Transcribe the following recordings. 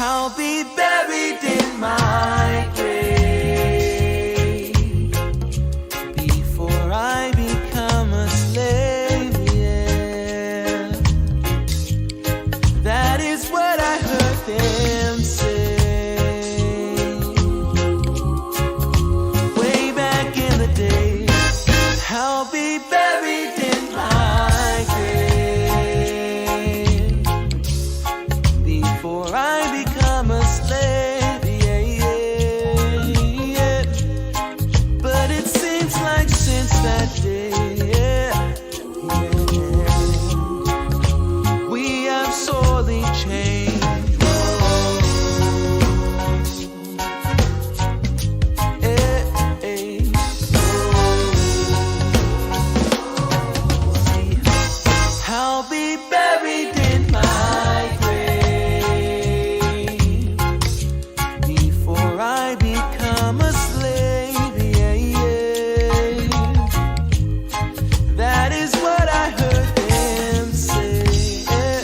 I'll be buried in my grave before I become a slave, yeah. That is what I heard them say way back in the day. I'll be buried in my grave before I become a slave, yeah, yeah, yeah. But it seems like since that day, yeah, yeah, we have sorely changed. I'll be buried in my grave before I become a slave, yeah, yeah. That is what I heard them say, yeah.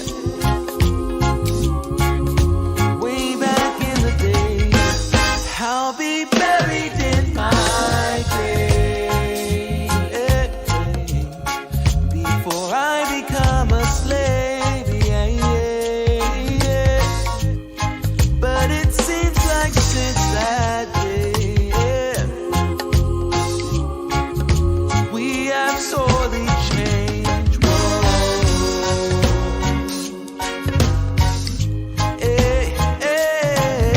Way back in the day. I'll be buried in my grave, yeah, before I become a slave, yeah, yeah, yeah. But it seems like since that day, yeah, we have sorely changed. Whoa. Hey, hey.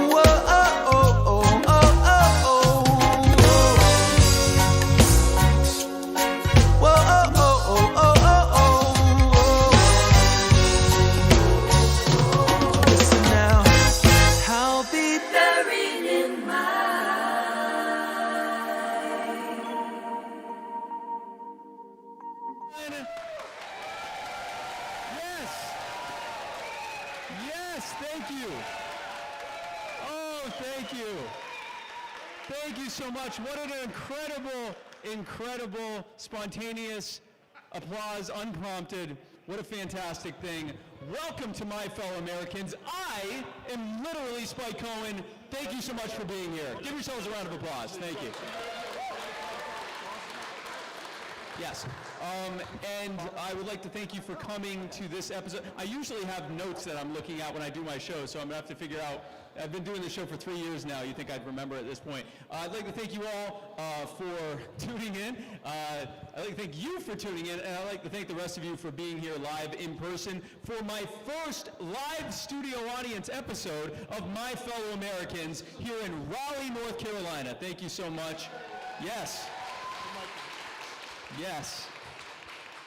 Whoa, oh, oh, oh, oh, oh, whoa, oh, oh, oh, oh, oh. Listen now, I'll be buried in my. Yes. Yes, thank you. Oh, thank you. Thank you so much. What an incredible, spontaneous applause, unprompted. What a fantastic thing. Welcome to my fellow Americans. I am literally Spike Cohen. Thank you so much for being here. Give yourselves a round of applause. Thank you. Yes, and I would like to thank you for coming to this episode. I usually have notes that I'm looking at when I do my show, so I'm going to have to figure out. I've been doing this show for 3 years now. You'd think I'd remember at this point. I'd like to thank you all for tuning in. I'd like to thank you for tuning in, and I'd like to thank the rest of you for being here live in person for my first live studio audience episode of My Fellow Americans here in Raleigh, North Carolina. Thank you so much. Yes. Yes.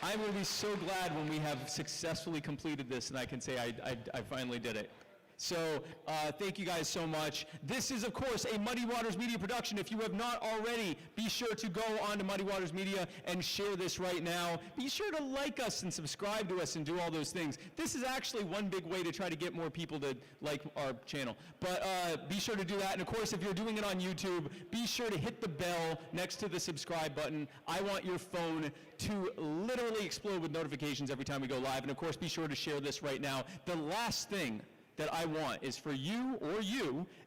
I'm going to be so glad when we have successfully completed this and I can say I finally did it. So thank you guys so much. This is, of course, a Muddy Waters Media production. If you have not already, be sure to go on to Muddy Waters Media and share this right now. Be sure to like us and subscribe to us and do all those things. This is actually one big way to try to get more people to like our channel. But be sure to do that. And, of course, if you're doing it on YouTube, be sure to hit the bell next to the subscribe button. I want your phone to literally explode with notifications every time we go live. And, of course, be sure to share this right now. The last thing that I want is for you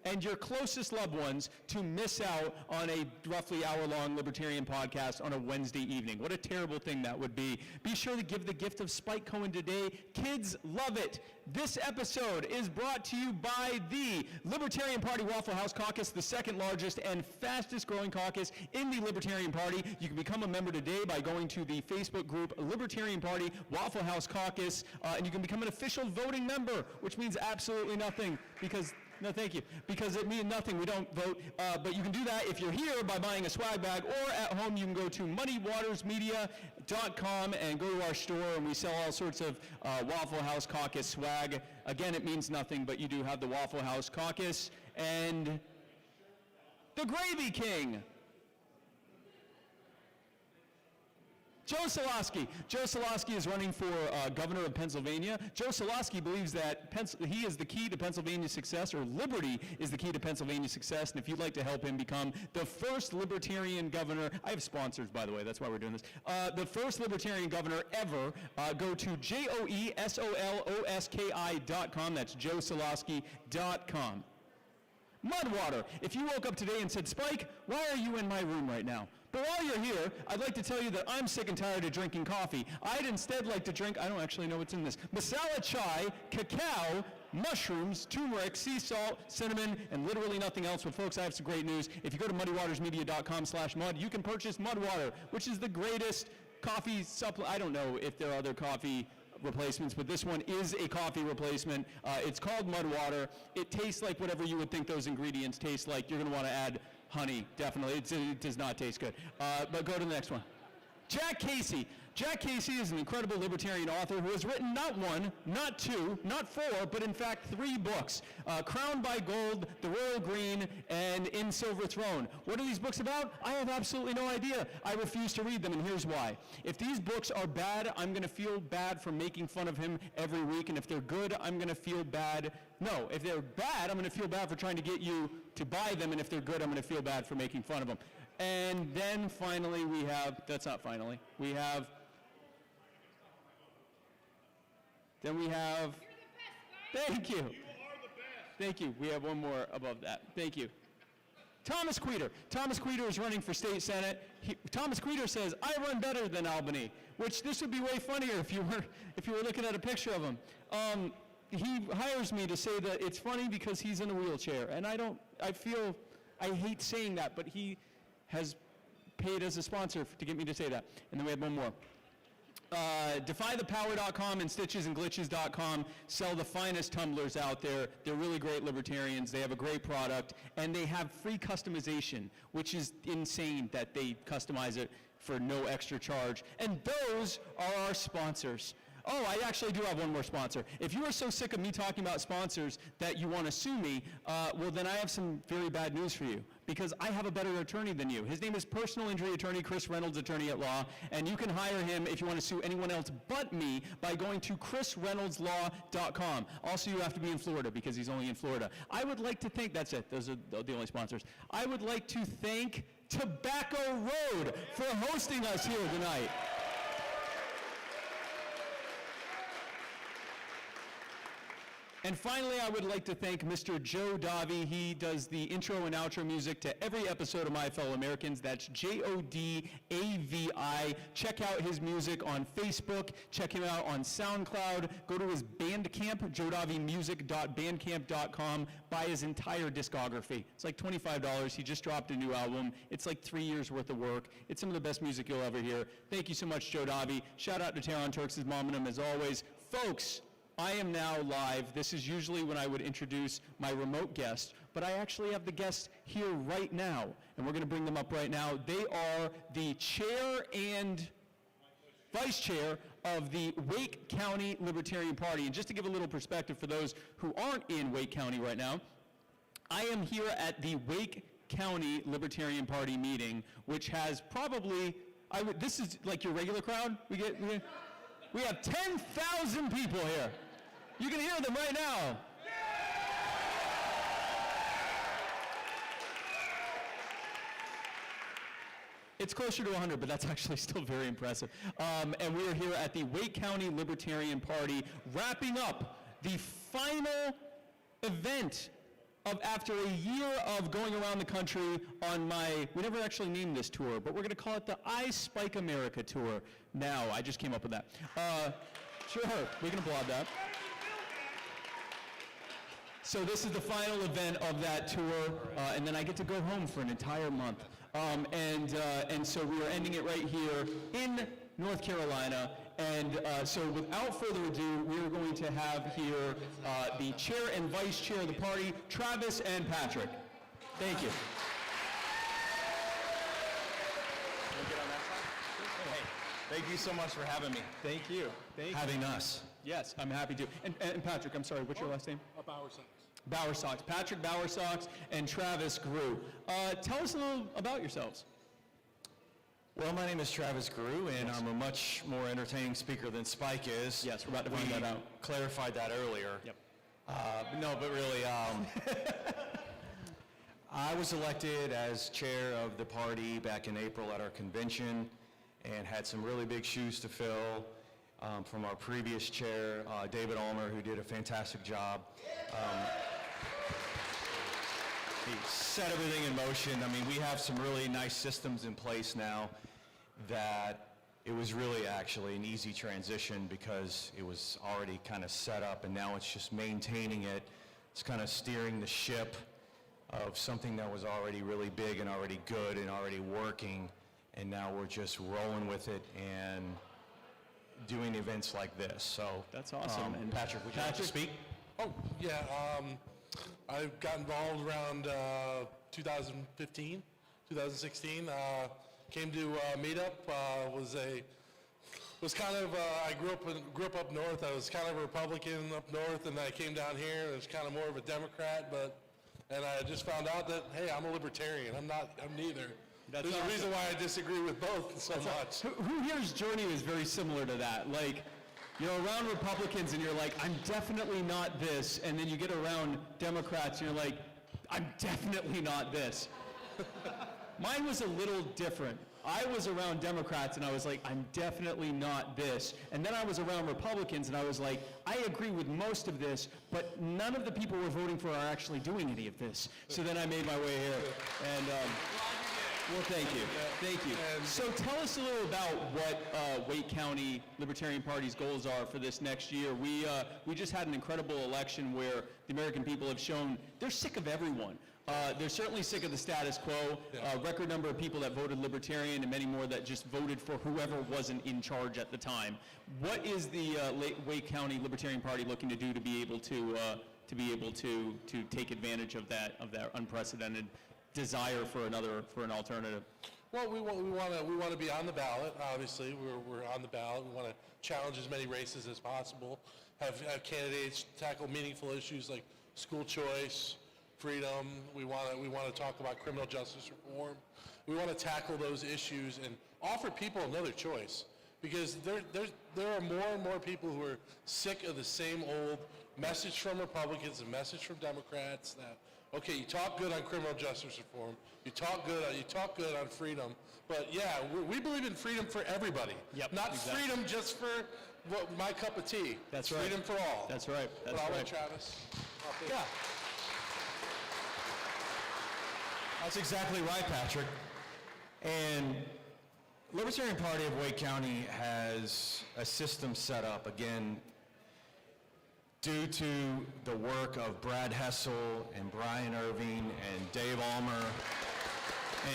and your closest loved ones to miss out on a roughly hour-long Libertarian podcast on a Wednesday evening. What a terrible thing that would be. Be sure to give the gift of Spike Cohen today. Kids love it. This episode is brought to you by the Libertarian Party Waffle House Caucus, the second largest and fastest growing caucus in the Libertarian Party. You can become a member today by going to the Facebook group Libertarian Party Waffle House Caucus, and you can become an official voting member, which means absolutely nothing because no, thank you. Because it means nothing. We don't vote. But you can do that if you're here by buying a swag bag, or at home you can go to muddywatersmedia.com and go to our store, and we sell all sorts of Waffle House Caucus swag. Again, it means nothing, but you do have the Waffle House Caucus and the Gravy King. Joe Solosky. Joe Solosky is running for governor of Pennsylvania. Joe Solosky believes that he is the key to Pennsylvania's success, or liberty is the key to Pennsylvania's success. And if you'd like to help him become the first libertarian governor, I have sponsors, by the way, that's why we're doing this. The first libertarian governor ever, go to JoeSoloski.com. That's joesolosky.com. Mudwater. If you woke up today and said, Spike, why are you in my room right now? But while you're here, I'd like to tell you that I'm sick and tired of drinking coffee. I'd instead like to drink, I don't actually know what's in this, masala chai, cacao, mushrooms, turmeric, sea salt, cinnamon, and literally nothing else. But folks, I have some great news. If you go to muddywatersmedia.com/mud, you can purchase Mudwater, which is the greatest coffee supplement. I don't know if there are other coffee replacements, but this one is a coffee replacement. It's called Mudwater. It tastes like whatever you would think those ingredients taste like. You're going to want to add honey, definitely. It does not taste good. But go to the next one. Jack Casey. Jack Casey is an incredible libertarian author who has written not one, not two, not four, but in fact 3 books. Crowned by Gold, The Royal Green, and In Silver Throne. What are these books about? I have absolutely no idea. I refuse to read them, and here's why. If these books are bad, I'm going to feel bad for making fun of him every week, and if they're good, I'm going to feel bad. No, if they're bad, I'm going to feel bad for trying to get you to buy them, and if they're good, I'm going to feel bad for making fun of them. And then finally we have, that's not finally, we have, then we have, thank you. You are the best. Thank you. We have one more above that. Thank you. Thomas Queter. Thomas Queter is running for state senate. Thomas Queter says, I run better than Albany, which this would be way funnier if you were looking at a picture of him. He hires me to say that it's funny because he's in a wheelchair, and I hate saying that, but he has paid as a sponsor to get me to say that. And then we have one more. DefyThePower.com and StitchesAndGlitches.com sell the finest tumblers out there. They're really great libertarians. They have a great product, and they have free customization, which is insane that they customize it for no extra charge. And those are our sponsors. Oh, I actually do have one more sponsor. If you are so sick of me talking about sponsors that you want to sue me, well, then I have some very bad news for you, because I have a better attorney than you. His name is personal injury attorney Chris Reynolds, attorney at law, and you can hire him if you want to sue anyone else but me by going to chrisreynoldslaw.com. Also, you have to be in Florida, because he's only in Florida. I would like to thank, that's it, those are the only sponsors. I would like to thank Tobacco Road for hosting us here tonight. And finally, I would like to thank Mr. Joe Davi. He does the intro and outro music to every episode of My Fellow Americans. That's Jodavi. Check out his music on Facebook. Check him out on SoundCloud. Go to his Bandcamp, jodavimusic.bandcamp.com. Buy his entire discography. It's like $25. He just dropped a new album. It's like 3 years worth of work. It's some of the best music you'll ever hear. Thank you so much, Joe Davi. Shout out to Tehran Turks' Mominum as always. Folks, I am now live. This is usually when I would introduce my remote guest, but I actually have the guests here right now, and we're going to bring them up right now. They are the chair and vice chair of the Wake County Libertarian Party. And just to give a little perspective for those who aren't in Wake County right now, I am here at the Wake County Libertarian Party meeting, which has probably, this is like your regular crowd? We have 10,000 people here. You can hear them right now. It's closer to 100, but that's actually still very impressive. And we are here at the Wake County Libertarian Party, wrapping up the final event of after a year of going around the country on we never actually named this tour, but we're going to call it the I Spike America Tour. Now, I just came up with that. Sure, we can applaud that. So this is the final event of that tour, and then I get to go home for an entire month. And so we are ending it right here in North Carolina. And so without further ado, we are going to have here the chair and vice chair of the party, Travis and Patrick. Thank you. Thank you so much for having me. Thank you. Having us. Yes, I'm happy to. And Patrick, I'm sorry, what's your last name? Bowersox. Patrick Bowersox and Travis Grew. Tell us a little about yourselves. Well, my name is Travis Grew, and I'm a much more entertaining speaker than Spike is. Yes, we're about to find that out. Clarified that earlier. Yep. No, but really, I was elected as chair of the party back in April at our convention and had some really big shoes to fill from our previous chair, David Ulmer, who did a fantastic job. He set everything in motion. I mean, we have some really nice systems in place now that it was really actually an easy transition because it was already kind of set up, and now it's just maintaining it. It's kind of steering the ship of something that was already really big and already good and already working, and now we're just rolling with it and doing events like this. So That's awesome. And Patrick, would you like to speak? Oh, yeah. I got involved around 2015, 2016. Came to meetup. Was kind of I grew up north. I was kind of a Republican up north, and I came down here and was kind of more of a Democrat. And I just found out that, hey, I'm a Libertarian. I'm neither. That's There's awesome. a reason why I disagree with both so much. Who here's journey is very similar to that? Like, you're around Republicans and you're like, I'm definitely not this, and then you get around Democrats and you're like, I'm definitely not this. Mine was a little different. I was around Democrats and I was like, I'm definitely not this. And then I was around Republicans and I was like, I agree with most of this, but none of the people we're voting for are actually doing any of this. So then I made my way here. And well, thank you. Thank you. So tell us a little about what Wake County Libertarian Party's goals are for this next year. We just had an incredible election where the American people have shown they're sick of everyone. They're certainly sick of the status quo. Record number of people that voted Libertarian and many more that just voted for whoever wasn't in charge at the time. What is the Wake County Libertarian Party looking to do to be able to take advantage of that unprecedented desire for an alternative? Well, we want to be on the ballot. Obviously, we're on the ballot. We want to challenge as many races as possible. Have candidates tackle meaningful issues like school choice, freedom. We want to talk about criminal justice reform. We want to tackle those issues and offer people another choice, because there are more and more people who are sick of the same old message from Republicans and message from Democrats that, okay, you talk good on criminal justice reform, you talk good on freedom, but yeah, we believe in freedom for everybody. Yep, not exactly. freedom just for my cup of tea. That's right. Freedom for all. That's right. That's but I'll right. let Travis. Yeah. That's exactly right, Patrick. And Libertarian Party of Wake County has a system set up, again, due to the work of Brad Hessel and Brian Irving and Dave Ulmer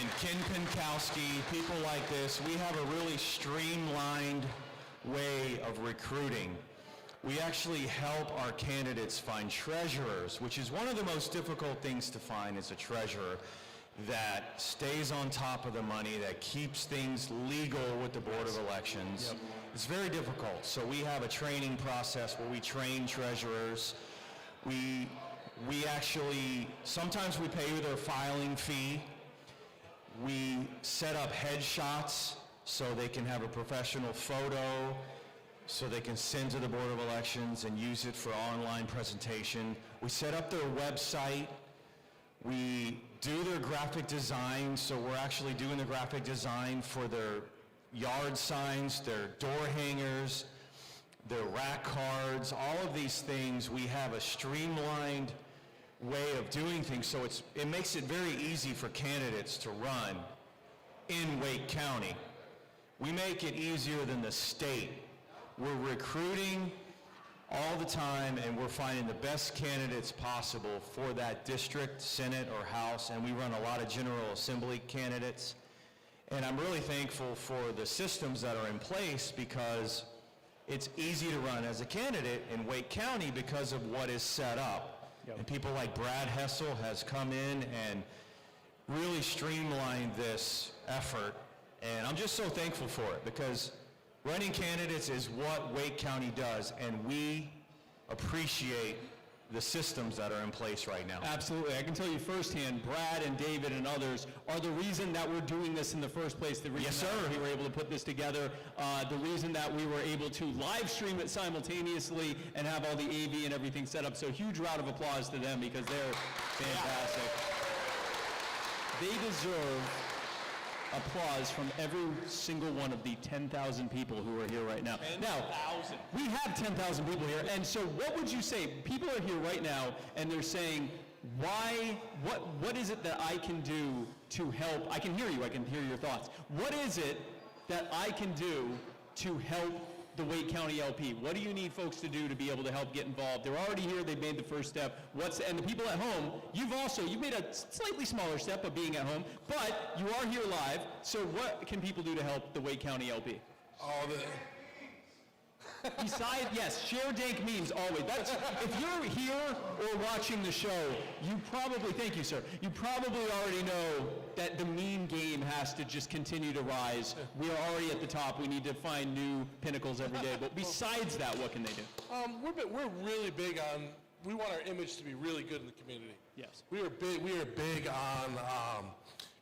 and Ken Pinkowski, people like this. We have a really streamlined way of recruiting. We actually help our candidates find treasurers, which is one of the most difficult things to find, is a treasurer that stays on top of the money, that keeps things legal with the Board of Elections. Yep. It's very difficult. So we have a training process where we train treasurers. We actually, sometimes we pay their filing fee. We set up headshots so they can have a professional photo, so they can send to the Board of Elections and use it for online presentation. We set up their website. We do their graphic design, so we're actually doing the graphic design for their yard signs, their door hangers, their rack cards, all of these things. We have a streamlined way of doing things, so it makes it very easy for candidates to run in Wake County. We make it easier than the state. We're recruiting all the time, and we're finding the best candidates possible for that district, Senate, or House, and we run a lot of General Assembly candidates. And I'm really thankful for the systems that are in place, because it's easy to run as a candidate in Wake County because of what is set up. Yep. And people like Brad Hessel has come in and really streamlined this effort, and I'm just so thankful for it, because running candidates is what Wake County does, and we appreciate the systems that are in place right now. Absolutely. I can tell you firsthand, Brad and David and others are the reason that we're doing this in the first place, the reason Yes, that sir. we were able to put this together, the reason that we were able to live stream it simultaneously and have all the AV and everything set up. So huge round of applause to them because they're fantastic. They deserve applause from every single one of the 10,000 people who are here right now. 10,000. Now, we have 10,000 people here, and so what would you say? People are here right now, and they're saying, what is it that I can do to help? I can hear you, I can hear your thoughts. What is it that I can do to help the Wake County LP? What do you need folks to do to be able to help get involved? They're already here, they've made the first step. And the people at home, you've made a slightly smaller step of being at home, but you are here live, so what can people do to help the Wake County LP? Besides, yes, share dank memes always. If you're here or watching the show, thank you, sir, you probably already know that the meme game has to just continue to rise. We are already at the top. We need to find new pinnacles every day. But besides that, what can they do? We're really big on, we want our image to be really good in the community. Yes. We are big on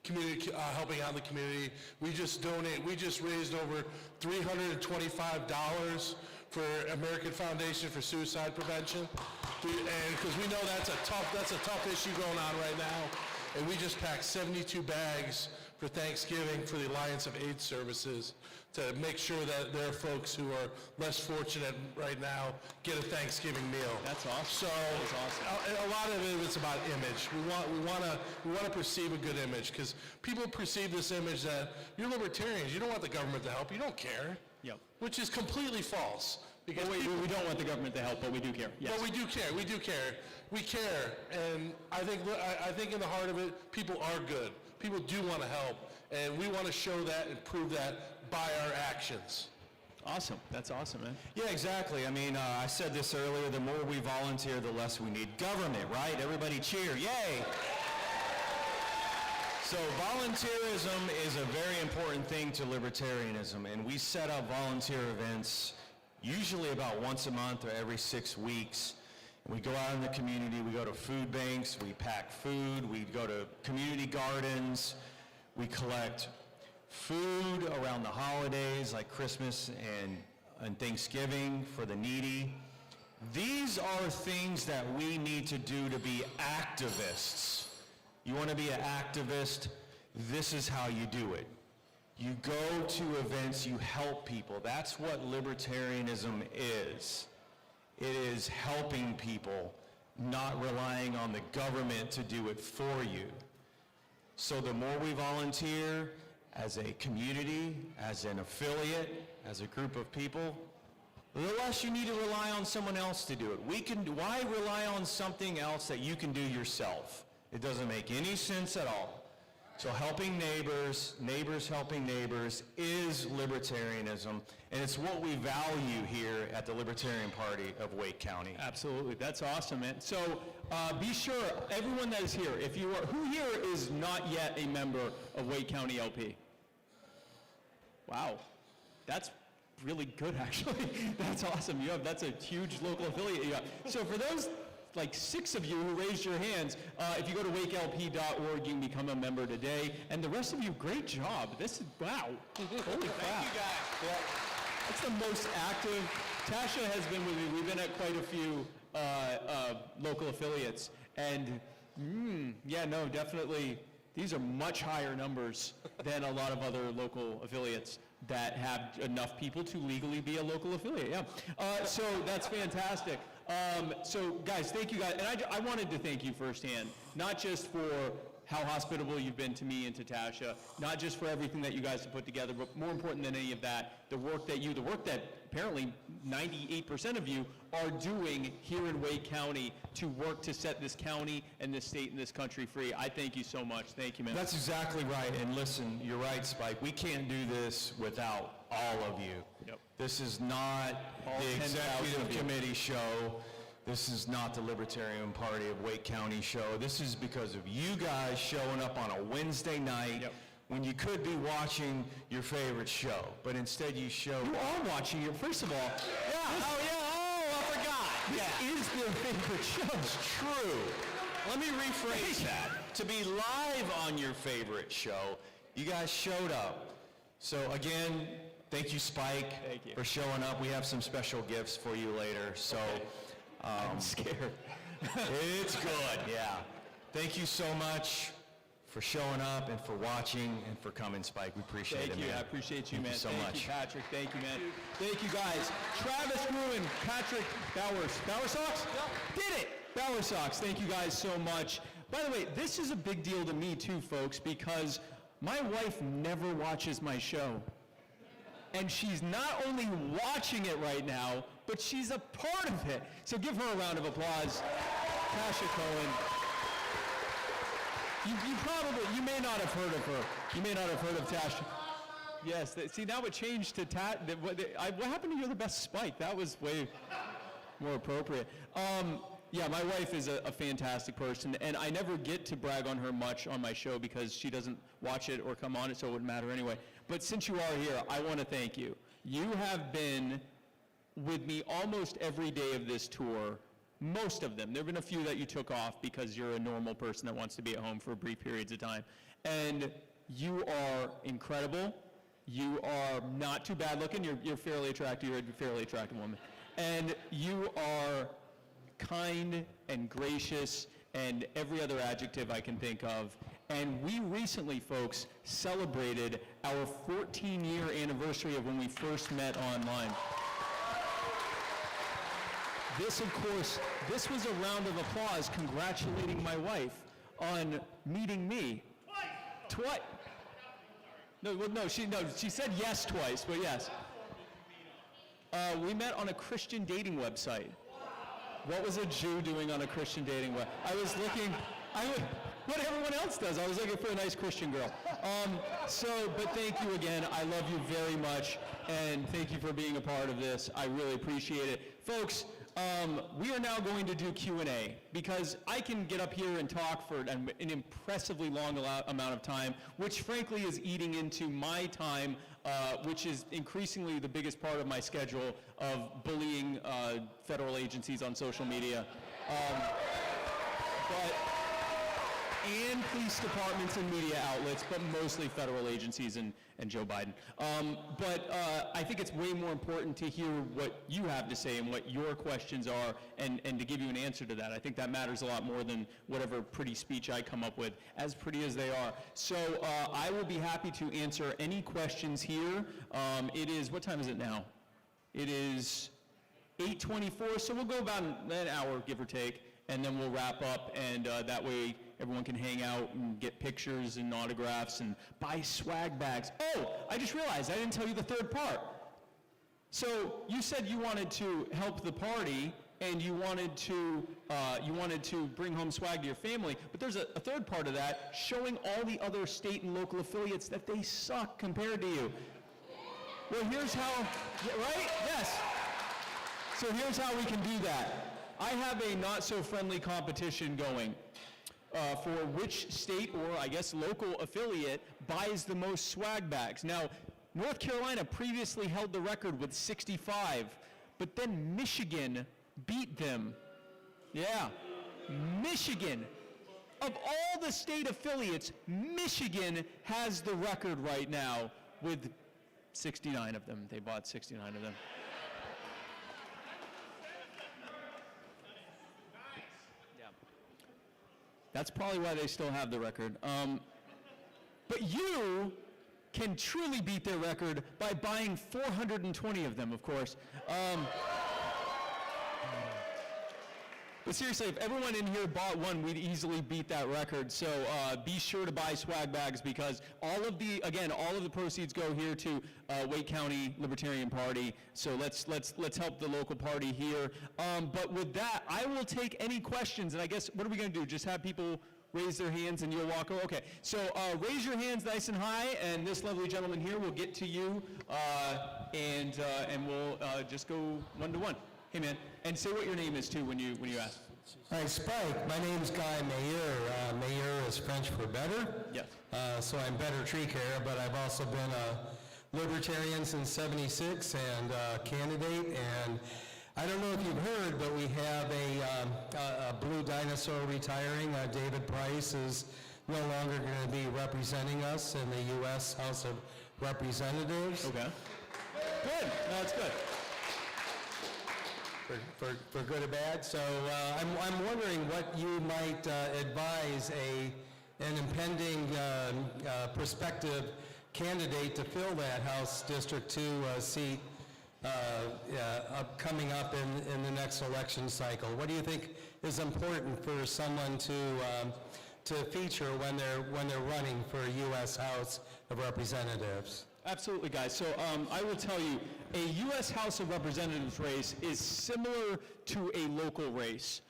community, helping out the community. We just raised over $325 for American Foundation for Suicide Prevention. And because we know that's a tough issue going on right now. And we just packed 72 bags for Thanksgiving for the Alliance of AIDS Services to make sure that their folks who are less fortunate right now get a Thanksgiving meal. That's awesome. So a lot of it is about image. We want to perceive a good image because people perceive this image that you're libertarians. You don't want the government to help. You don't care. Yep. Which is completely false. Because we don't want the government to help, but we do care. Yes. But we do care. We do care. We care, and I think in the heart of it, people are good. People do want to help, and we want to show that and prove that by our actions. Awesome. That's awesome, man. Yeah, exactly. I mean, I said this earlier, the more we volunteer, the less we need government, right? Everybody cheer, yay! So volunteerism is a very important thing to libertarianism, and we set up volunteer events usually about once a month or every 6 weeks. We go out in the community, we go to food banks, we pack food, we go to community gardens, we collect food around the holidays like Christmas and Thanksgiving for the needy. These are things that we need to do to be activists. You want to be an activist? This is how you do it. You go to events, you help people. That's what libertarianism is. It is helping people, not relying on the government to do it for you. So the more we volunteer as a community, as an affiliate, as a group of people, the less you need to rely on someone else to do it. Why rely on something else that you can do yourself? It doesn't make any sense at all. So helping neighbors, neighbors helping neighbors is libertarianism, and it's what we value here at the Libertarian Party of Wake County. Absolutely. That's awesome, man. So be sure, everyone that is here, who here is not yet a member of Wake County LP? Wow. That's really good, actually. That's awesome. That's a huge local affiliate you have. So for those like 6 of you who raised your hands, if you go to wakelp.org, you can become a member today. And the rest of you, great job. This is, wow. Holy crap. Thank you, guys. Yeah. That's the most active. Tasha has been with me. We've been at quite a few local affiliates. And, yeah, no, definitely, these are much higher numbers than a lot of other local affiliates that have enough people to legally be a local affiliate. Yeah. So that's fantastic. So guys, thank you guys. And I wanted to thank you firsthand, not just for how hospitable you've been to me and to Tasha, not just for everything that you guys have put together, but more important than any of that, the work that apparently 98% of you are doing here in Wake County to work to set this county and this state and this country free. I thank you so much. Thank you, man. That's exactly right. And listen, you're right, Spike. We can't do this without all of you. Yep. This is not the executive committee show. This is not the Libertarian Party of Wake County show. This is because of you guys showing up on a Wednesday night when you could be watching your favorite show, but instead you show. You are watching it, first of all. Yeah. I forgot. This is your favorite show. It's true. Let me rephrase that. To be live on your favorite show, you guys showed up. So again, thank you, Spike, for showing up. We have some special gifts for you later. So I'm scared. it's good, yeah. Thank you so much for showing up and for watching and for coming, Spike. We appreciate it, man. I appreciate you, Thank man. you so Thank much. you, Patrick. Thank you, man. Thank you, guys. Travis Ruin, Patrick Bowersox? Did it! Bowersox, thank you guys so much. By the way, this is a big deal to me too, folks, because my wife never watches my show. And she's not only watching it right now, but she's a part of it. So give her a round of applause. Tasha Cohen. You may not have heard of her. You may not have heard of Tasha. Yes, see now it changed to what happened to You're the Best Spike? That was way more appropriate. Yeah, my wife is a fantastic person, and I never get to brag on her much on my show because she doesn't watch it or come on it, so it wouldn't matter anyway. But since you are here, I want to thank you. You have been with me almost every day of this tour, most of them. There have been a few that you took off because you're a normal person that wants to be at home for brief periods of time. And you are incredible. You are not too bad looking. You're fairly attractive. You're a fairly attractive woman. And you are kind and gracious and every other adjective I can think of. And we recently, folks, celebrated our 14-year anniversary of when we first met online. This, of course, this was a round of applause congratulating my wife on meeting me. Twice. No, she said yes twice, but yes. We met on a Christian dating website. What was a Jew doing on a Christian dating website? I was looking, what everyone else does. I was looking for a nice Christian girl. But thank you again. I love you very much, and thank you for being a part of this. I really appreciate it. Folks, we are now going to do Q&A because I can get up here and talk for an impressively long amount of time, which frankly is eating into my time, which is increasingly the biggest part of my schedule of bullying federal agencies on social media. And police departments and media outlets, but mostly federal agencies and Joe Biden. I think it's way more important to hear what you have to say and what your questions are and to give you an answer to that. I think that matters a lot more than whatever pretty speech I come up with, as pretty as they are. So I will be happy to answer any questions here. It is, what time is it now? It is 8:24, so we'll go about an hour, give or take, and then we'll wrap up, and that way everyone can hang out and get pictures and autographs and buy swag bags. Oh, I just realized I didn't tell you the third part. So you said you wanted to help the party and you wanted to bring home swag to your family, but there's a third part of that, showing all the other state and local affiliates that they suck compared to you. Well, here's how, right? Yes. So here's how we can do that. I have a not-so-friendly competition going for which state or, I guess, local affiliate buys the most swag bags. Now, North Carolina previously held the record with 65, but then Michigan beat them. Yeah, Michigan. Of all the state affiliates, Michigan has the record right now with 69 of them. They bought 69 of them. That's probably why they still have the record. But you can truly beat their record by buying 420 of them, of course. But seriously, if everyone in here bought one, we'd easily beat that record. So be sure to buy swag bags because all of the proceeds go here to Wake County Libertarian Party. So let's help the local party here. But with that, I will take any questions. And I guess, what are we going to do? Just have people raise their hands and you'll walk over? Okay, so raise your hands nice and high, and this lovely gentleman here will get to you, and we'll just go one to one. Hey, man, and say what your name is, too, when you ask. Hi, Spike. My name's Guy Mayer. Mayer is French for better. Yes. So I'm better tree care, but I've also been a Libertarian since '76 and candidate. And I don't know if you've heard, but we have a blue dinosaur retiring. David Price is no longer going to be representing us in the U.S. House of Representatives. Okay. Good. No, that's good. For good or bad. So I'm wondering what you might advise an impending prospective candidate to fill that House District 2 seat coming up in the next election cycle. What do you think is important for someone to feature when they're running for U.S. House of Representatives? Absolutely, guys. So I will tell you, a U.S. House of Representatives race is similar to a local race.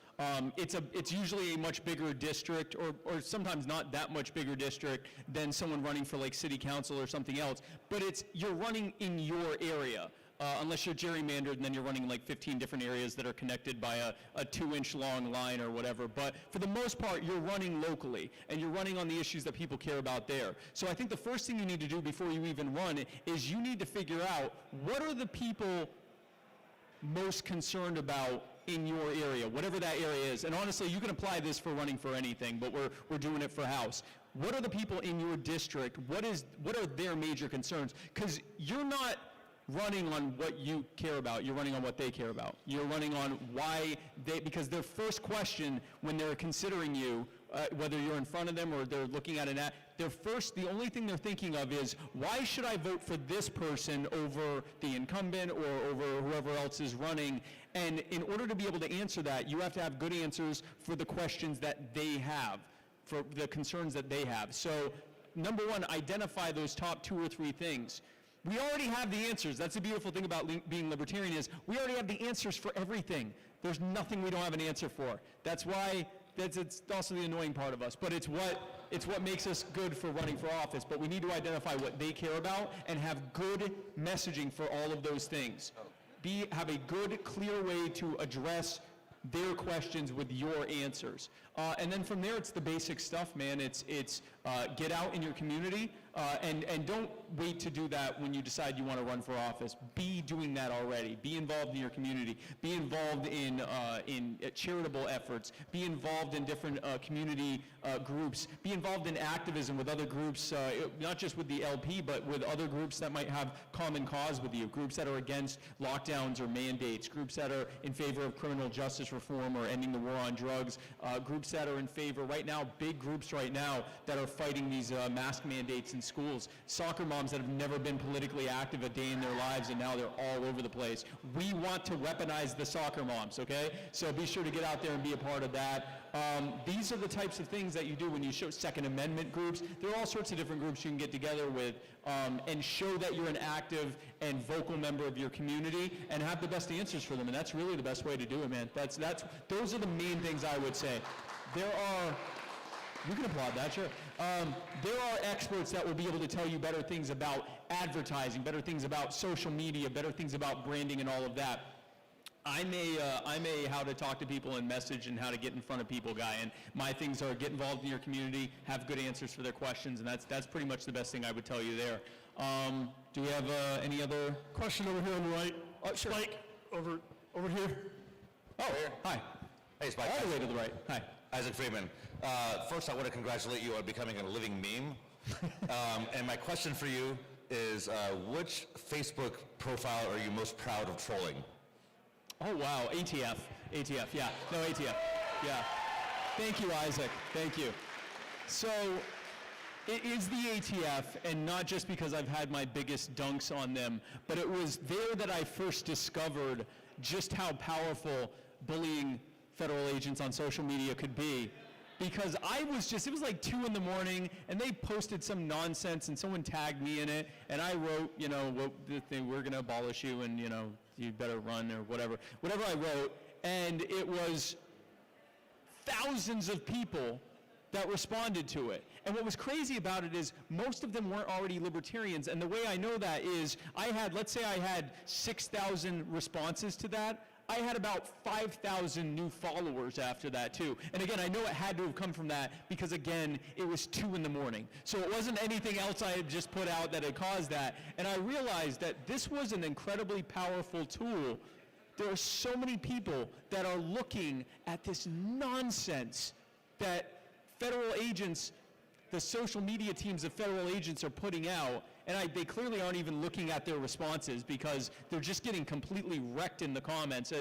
It's usually a much bigger district, or sometimes not that much bigger district than someone running for like city council or something else. But you're running in your area. Unless you're gerrymandered, and then you're running like 15 different areas that are connected by a 2-inch long line or whatever. But for the most part, you're running locally, and you're running on the issues that people care about there. So I think the first thing you need to do before you even run is you need to figure out what are the people most concerned about in your area, whatever that area is. And honestly, you can apply this for running for anything, but we're doing it for House. What are the people in your district? What are their major concerns? Because you're not running on what you care about, you're running on what they care about. You're running on why because their first question when they're considering you, whether you're in front of them or they're looking at an ad, the only thing they're thinking of is, why should I vote for this person over the incumbent or over whoever else is running? And in order to be able to answer that, you have to have good answers for the questions that they have, for the concerns that they have. So, number one, identify those top 2 or 3 things. We already have the answers. That's the beautiful thing about being libertarian is we already have the answers for everything. There's nothing we don't have an answer for. That's why it's also the annoying part of us. But it's what makes us good for running for office. But we need to identify what they care about and have good messaging for all of those things. Have a good, clear way to address their questions with your answers. And then from there, it's the basic stuff, man. It's get out in your community, and don't wait to do that when you decide you want to run for office. Be doing that already. Be involved in your community. Be involved in charitable efforts. Be involved in different community groups. Be involved in activism with other groups, not just with the LP, but with other groups that might have common cause with you. Groups that are against lockdowns or mandates. Groups that are in favor of criminal justice reform or ending the war on drugs. Groups that are in favor right now, big groups right now that are fighting these mask mandates in schools. Soccer moms that have never been politically active a day in their lives, and now they're all over the place. We want to weaponize the soccer moms, okay? So be sure to get out there and be a part of that. These are the types of things that you do when you show Second Amendment groups. There are all sorts of different groups you can get together with and show that you're an active and vocal member of your community and have the best answers for them. And that's really the best way to do it, man. Those are the main things I would say. You can applaud that, sure. There are experts that will be able to tell you better things about advertising, better things about social media, better things about branding and all of that. I'm a how to talk to people and message and how to get in front of people guy, and my things are get involved in your community, have good answers for their questions, and that's pretty much the best thing I would tell you there. Do we have any other? Question over here on the right. Sure. Spike, over here. Oh, hi. Hey, Spike. All the way to the right. Hi. Isaac Friedman. First, I want to congratulate you on becoming a living meme. And my question for you is, which Facebook profile are you most proud of trolling? Oh, wow. ATF. Yeah. No, ATF. Yeah. Thank you, Isaac. Thank you. So, it is the ATF, and not just because I've had my biggest dunks on them, but it was there that I first discovered just how powerful bullying federal agents on social media could be. Because it was like 2 in the morning, and they posted some nonsense, and someone tagged me in it, and I wrote, we're going to abolish you, and, you better run, or whatever I wrote, and it was thousands of people that responded to it. And what was crazy about it is most of them weren't already libertarians, and the way I know that is let's say I had 6,000 responses to that. I had about 5,000 new followers after that too. And again, I know it had to have come from that because again, it was 2 in the morning. So it wasn't anything else I had just put out that had caused that. And I realized that this was an incredibly powerful tool There are so many people that are looking at this nonsense that federal agents, the social media teams of federal agents are putting out, and they clearly aren't even looking at their responses because they're just getting completely wrecked in the comments.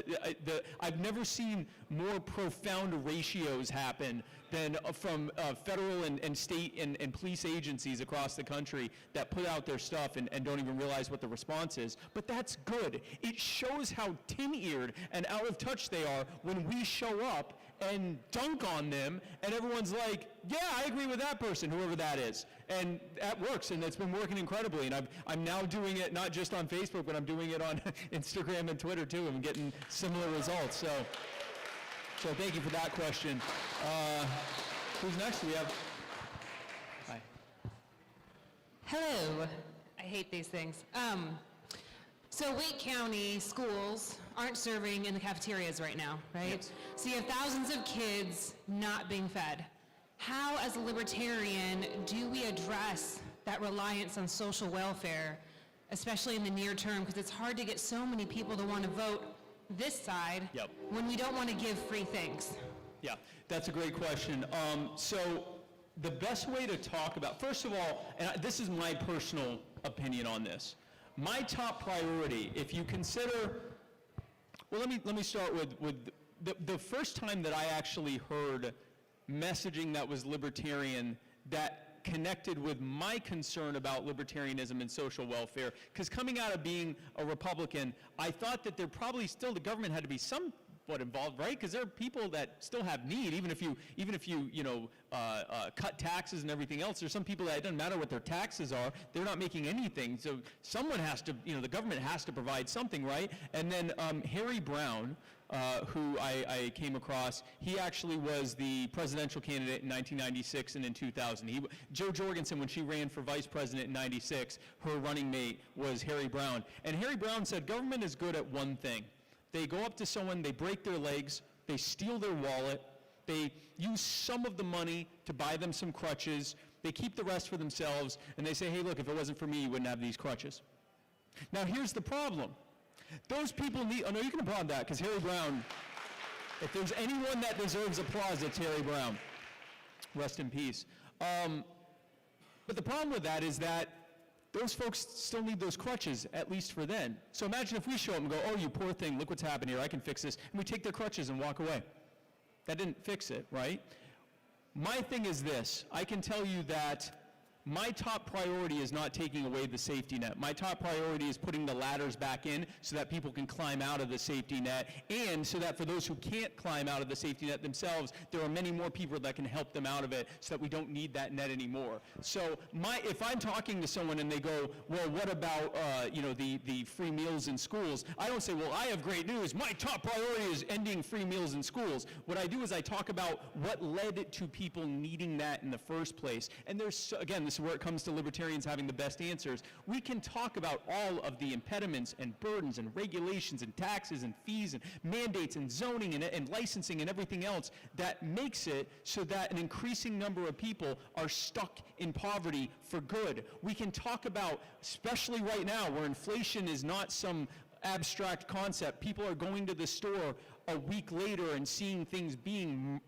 I've never seen more profound ratios happen than from federal and state and police agencies across the country that put out their stuff and don't even realize what the response is. But that's good. It shows how tin-eared and out of touch they are when we show up and dunk on them, and everyone's like, yeah, I agree with that person, whoever that is. And that works, and it's been working incredibly. And I'm now doing it not just on Facebook, but I'm doing it on Instagram and Twitter too, and getting similar results. So thank you for that question. Who's next? We have. Hi. Hello. I hate these things. So Wake County schools aren't serving in the cafeterias right now, right? Yes. So you have thousands of kids not being fed. How, as a libertarian, do we address that reliance on social welfare, especially in the near term? Because it's hard to get so many people to want to vote this side Yep. when we don't want to give free things. Yeah, that's a great question. So the best way to talk about, first of all, and this is my personal opinion on this, my top priority, if you consider, well, let me start with the first time that I actually heard messaging that was libertarian that connected with my concern about libertarianism and social welfare, because coming out of being a Republican, I thought that there probably still, the government had to be somewhat involved, right? Because there are people that still have need, even if you cut taxes and everything else. There's some people that it doesn't matter what their taxes are, they're not making anything. So someone has to, the government has to provide something, right? And then Harry Brown, who I came across, he actually was the presidential candidate in 1996 and in 2000. Jo Jorgensen, when she ran for vice president in 96, her running mate was Harry Brown. And Harry Brown said, government is good at one thing. They go up to someone, they break their legs, they steal their wallet, they use some of the money to buy them some crutches, they keep the rest for themselves, and they say, hey, look, if it wasn't for me, you wouldn't have these crutches. Now, here's the problem. Those people need, oh no, you can applaud that, because Harry Brown, if there's anyone that deserves applause, it's Harry Brown. Rest in peace. But the problem with that is that those folks still need those crutches, at least for then. So imagine if we show up and go, oh, you poor thing, look what's happened here, I can fix this, and we take their crutches and walk away. That didn't fix it, right? My thing is this, I can tell you that my top priority is not taking away the safety net. My top priority is putting the ladders back in so that people can climb out of the safety net, and so that for those who can't climb out of the safety net themselves, there are many more people that can help them out of it so that we don't need that net anymore. So if I'm talking to someone and they go, well, what about the free meals in schools? I don't say, well, I have great news. My top priority is ending free meals in schools. What I do is I talk about what led to people needing that in the first place. And there's, again, this is where it comes to libertarians having the best answers. We can talk about all of the impediments and burdens and regulations and taxes and fees and mandates and zoning and licensing and everything else that makes it so that an increasing number of people are stuck in poverty for good. We can talk about, especially right now where inflation is not some abstract concept, people are going to the store a week later and seeing things being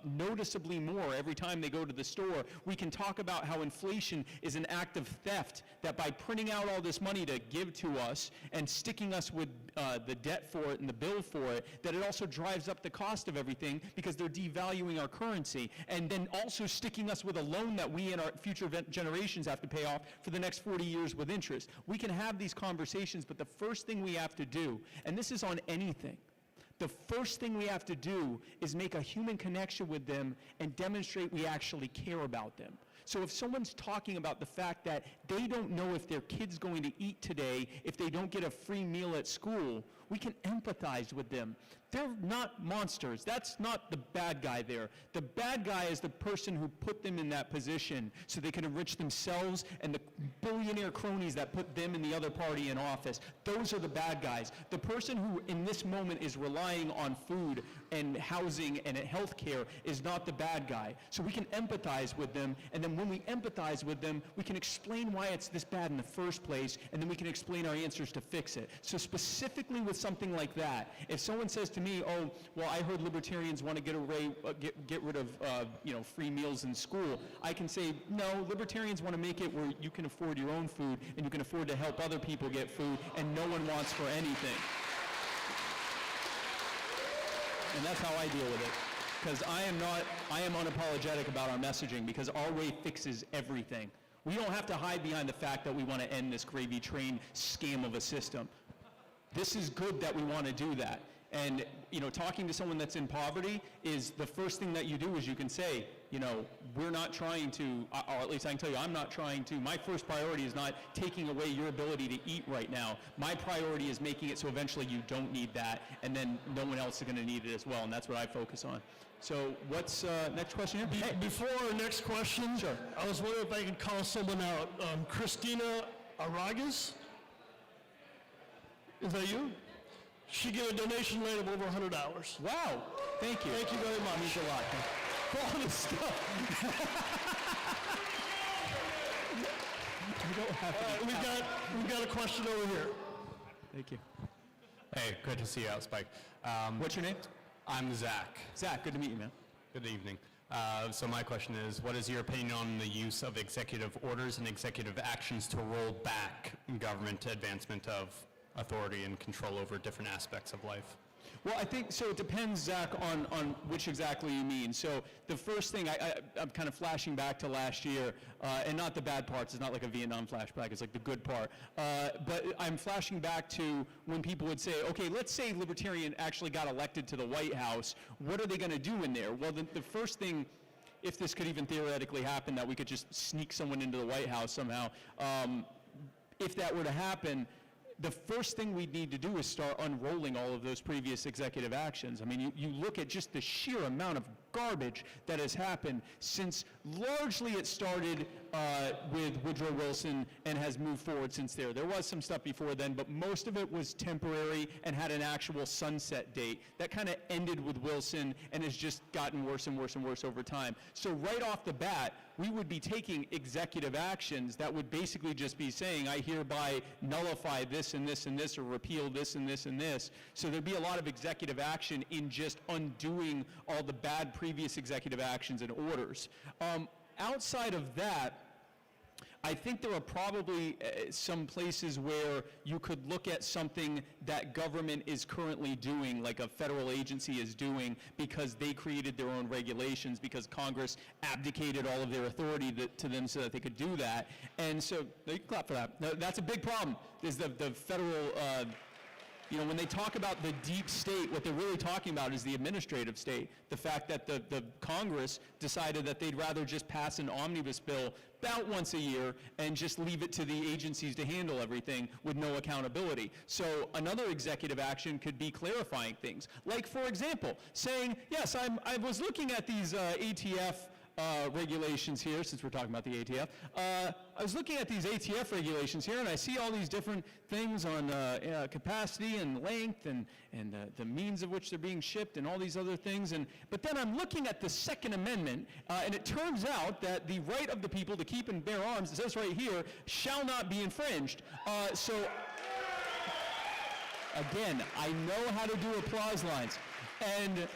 noticeably more every time they go to the store. We can talk about how inflation is an act of theft, that by printing out all this money to give to us and sticking us with the debt for it and the bill for it, that it also drives up the cost of everything because they're devaluing our currency, and then also sticking us with a loan that we and our future generations have to pay off for the next 40 years with interest. We can have these conversations, but the first thing we have to do, and this is on anything, the first thing we have to do is make a human connection with them and demonstrate we actually care about them. So if someone's talking about the fact that they don't know if their kid's going to eat today if they don't get a free meal at school, we can empathize with them. They're not monsters. That's not the bad guy there. The bad guy is the person who put them in that position so they can enrich themselves and the billionaire cronies that put them and the other party in office. Those are the bad guys. The person who in this moment is relying on food and housing and health care is not the bad guy. So we can empathize with them, and then when we empathize with them, we can explain why it's this bad in the first place, and then we can explain our answers to fix it. So specifically with something like that. If someone says to me, oh, well, I heard libertarians want to get rid of free meals in school, I can say, no, libertarians want to make it where you can afford your own food and you can afford to help other people get food, and no one wants for anything. And that's how I deal with it. Because I am unapologetic about our messaging, because our way fixes everything. We don't have to hide behind the fact that we want to end this gravy train scam of a system. This is good that we want to do that. And, talking to someone that's in poverty is the first thing that you do is you can say, we're not trying to, or at least I can tell you, I'm not trying to, my first priority is not taking away your ability to eat right now. My priority is making it so eventually you don't need that, and then no one else is going to need it as well, and that's what I focus on. So what's next question here? Hey. Before our next question, Sure. I was wondering if I could call someone out. Christina Aragas? Is that you? She gave a donation rate of over $100. Wow, thank you. Thank you very much. Means a lot. For all this stuff. We don't have to be We've got a question over here. Thank you. Hey, good to see you out, Spike. What's your name? I'm Zach. Zach, good to meet you, man. Good evening. So my question is, what is your opinion on the use of executive orders and executive actions to roll back government advancement of authority and control over different aspects of life? Well, I think, so it depends, Zach, on which exactly you mean. So the first thing, I'm kind of flashing back to last year, and not the bad parts, it's not like a Vietnam flashback, it's like the good part. But I'm flashing back to when people would say, okay, let's say Libertarian actually got elected to the White House, what are they going to do in there? Well, the first thing, if this could even theoretically happen, that we could just sneak someone into the White House somehow, if that were to happen, the first thing we'd need to do is start unrolling all of those previous executive actions. I mean, you look at just the sheer amount of garbage that has happened since largely it started with Woodrow Wilson and has moved forward since there. There was some stuff before then, but most of it was temporary and had an actual sunset date. That kind of ended with Wilson and has just gotten worse and worse and worse over time. So right off the bat, we would be taking executive actions that would basically just be saying, I hereby nullify this and this and this, or repeal this and this and this. So there'd be a lot of executive action in just undoing all the bad previous executive actions and orders. Outside of that, I think there are probably some places where you could look at something that government is currently doing, like a federal agency is doing, because they created their own regulations, because Congress abdicated all of their authority to them so that they could do that. And so, you can clap for that. That's a big problem, is the federal, when they talk about the deep state, what they're really talking about is the administrative state. The fact that the Congress decided that they'd rather just pass an omnibus bill about once a year and just leave it to the agencies to handle everything with no accountability. So another executive action could be clarifying things. Like, for example, saying, yes, I was looking at these ATF regulations here, since we're talking about the ATF. I was looking at these ATF regulations here, and I see all these different things on capacity and length and the means of which they're being shipped and all these other things. But then I'm looking at the Second Amendment, and it turns out that the right of the people to keep and bear arms, it says right here, shall not be infringed. So, again, I know how to do applause lines. And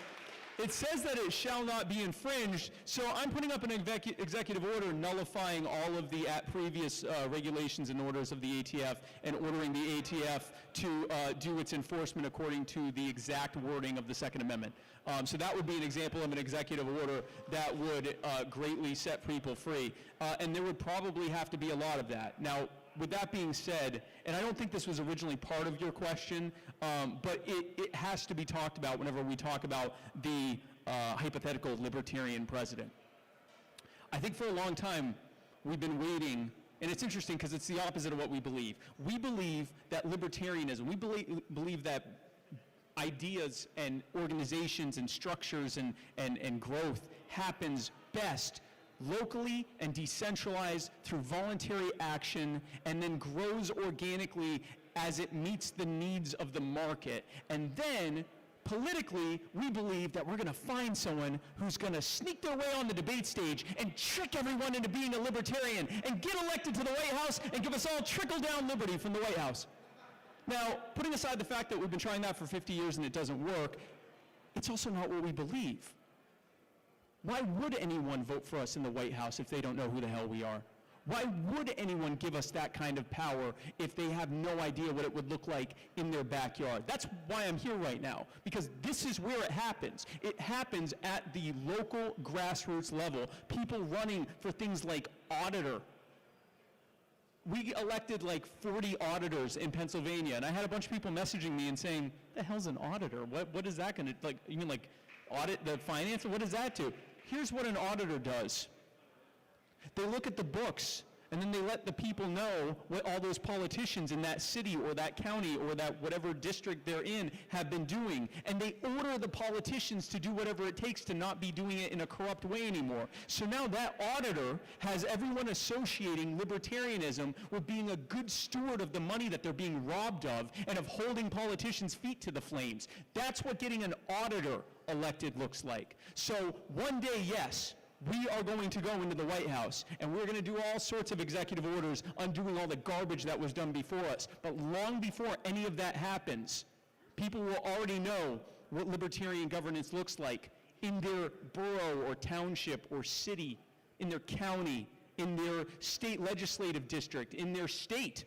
it says that it shall not be infringed, so I'm putting up an executive order nullifying all of the previous regulations and orders of the ATF and ordering the ATF to do its enforcement according to the exact wording of the Second Amendment. So that would be an example of an executive order that would greatly set people free. And there would probably have to be a lot of that. Now, with that being said, and I don't think this was originally part of your question, but it has to be talked about whenever we talk about the hypothetical libertarian president. I think for a long time we've been waiting, and it's interesting because it's the opposite of what we believe. We believe that libertarianism, we believe that ideas and organizations and structures and growth happens best locally and decentralized through voluntary action, and then grows organically as it meets the needs of the market. And then, politically, we believe that we're going to find someone who's going to sneak their way on the debate stage and trick everyone into being a libertarian and get elected to the White House and give us all trickle-down liberty from the White House. Now, putting aside the fact that we've been trying that for 50 years and it doesn't work, it's also not what we believe. Why would anyone vote for us in the White House if they don't know who the hell we are? Why would anyone give us that kind of power if they have no idea what it would look like in their backyard? That's why I'm here right now, because this is where it happens. It happens at the local grassroots level. People running for things like auditor. We elected like 40 auditors in Pennsylvania, and I had a bunch of people messaging me and saying, "The hell's an auditor? What is that going to, like, you mean like audit the finance? What does that do?" Here's what an auditor does. They look at the books, and then they let the people know what all those politicians in that city or that county or that whatever district they're in have been doing. And they order the politicians to do whatever it takes to not be doing it in a corrupt way anymore. So now that auditor has everyone associating libertarianism with being a good steward of the money that they're being robbed of and of holding politicians' feet to the flames. That's what getting an auditor elected looks like. So one day, yes, we are going to go into the White House, and we're going to do all sorts of executive orders undoing all the garbage that was done before us. But long before any of that happens, people will already know what libertarian governance looks like in their borough or township or city, in their county, in their state legislative district, in their state.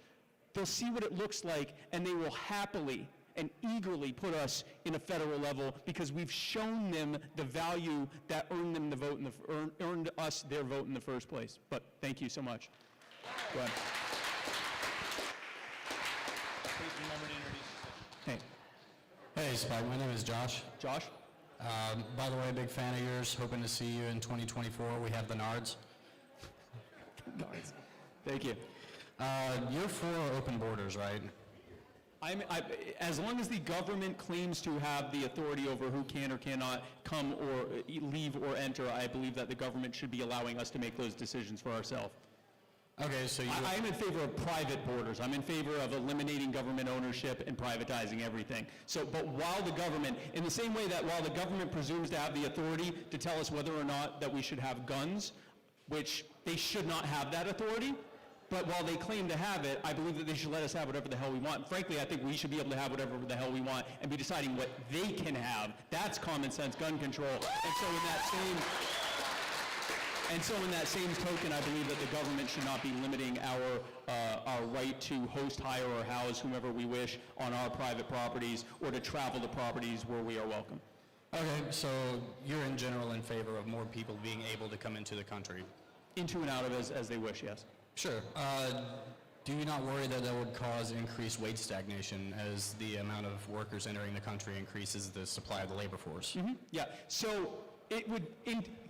They'll see what it looks like, and they will happily and eagerly put us in a federal level because we've shown them the value that earned them the vote earned us their vote in the first place. But thank you so much. Go ahead. Please remember to introduce yourself. Hey. Hey, Spike. My name is Josh. Josh? By the way, big fan of yours. Hoping to see you in 2024. We have the Nards. Nice. Thank you. You're for open borders, right? As long as the government claims to have the authority over who can or cannot come or leave or enter, I believe that the government should be allowing us to make those decisions for ourselves. Okay, so I'm in favor of private borders. I'm in favor of eliminating government ownership and privatizing everything. So, but while the government, in the same way that while the government presumes to have the authority to tell us whether or not that we should have guns, which they should not have that authority, but while they claim to have it, I believe that they should let us have whatever the hell we want. And frankly, I think we should be able to have whatever the hell we want and be deciding what they can have. That's common sense gun control. And so in that same token, I believe that the government should not be limiting our right to host, hire, or house whomever we wish on our private properties or to travel to properties where we are welcome. Okay, so you're in general in favor of more people being able to come into the country? Into and out of as they wish, yes. Sure. Do you not worry that would cause increased wage stagnation as the amount of workers entering the country increases the supply of the labor force? Mm-hmm. Yeah. So it would,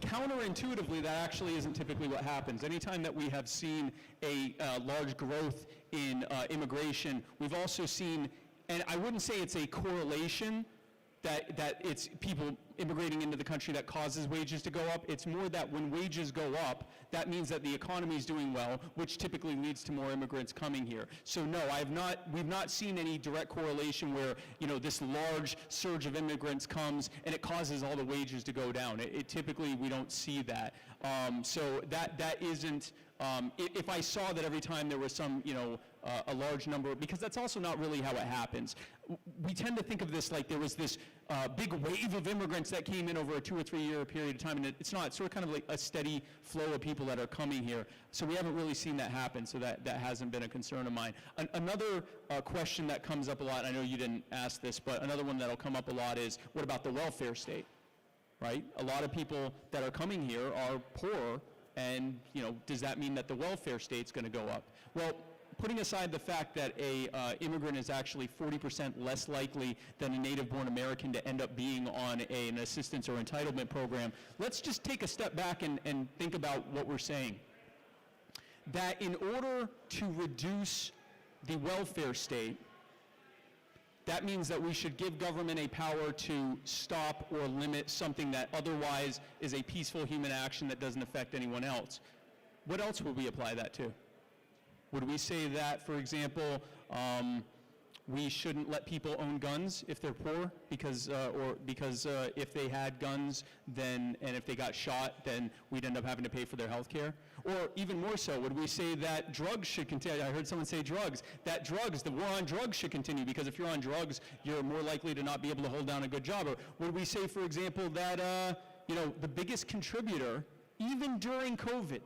counterintuitively, that actually isn't typically what happens. Anytime that we have seen a large growth in immigration, we've also seen, and I wouldn't say it's a correlation, that it's people immigrating into the country that causes wages to go up. It's more that when wages go up, that means that the economy is doing well, which typically leads to more immigrants coming here. So no, we've not seen any direct correlation where, this large surge of immigrants comes and it causes all the wages to go down. It typically, we don't see that. So that isn't, if I saw that every time there was some, a large number, because that's also not really how it happens. We tend to think of this like there was this big wave of immigrants that came in over a 2 or 3 year period of time, and it's not. It's sort of kind of like a steady flow of people that are coming here. So we haven't really seen that happen, so that hasn't been a concern of mine. Another question that comes up a lot, I know you didn't ask this, but another one that'll come up a lot is, what about the welfare state, right? A lot of people that are coming here are poor, and does that mean that the welfare state's going to go up? Well, putting aside the fact that a immigrant is actually 40% less likely than a native-born American to end up being on an assistance or entitlement program, let's just take a step back and think about what we're saying. That in order to reduce the welfare state, that means that we should give government a power to stop or limit something that otherwise is a peaceful human action that doesn't affect anyone else. What else would we apply that to? Would we say that, for example, we shouldn't let people own guns if they're poor because if they had guns then and if they got shot then we'd end up having to pay for their health care? Or even more so, would we say that drugs should continue? I heard someone say drugs. That drugs, the war on drugs should continue because if you're on drugs, you're more likely to not be able to hold down a good job. Or would we say, for example, that the biggest contributor, even during COVID,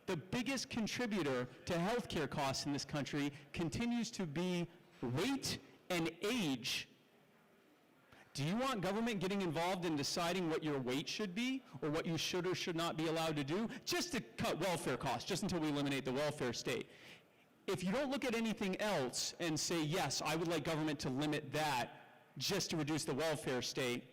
the biggest contributor to healthcare costs in this country continues to be weight and age? Do you want government getting involved in deciding what your weight should be or what you should or should not be allowed to do just to cut welfare costs, just until we eliminate the welfare state? If you don't look at anything else and say, yes, I would like government to limit that just to reduce the welfare state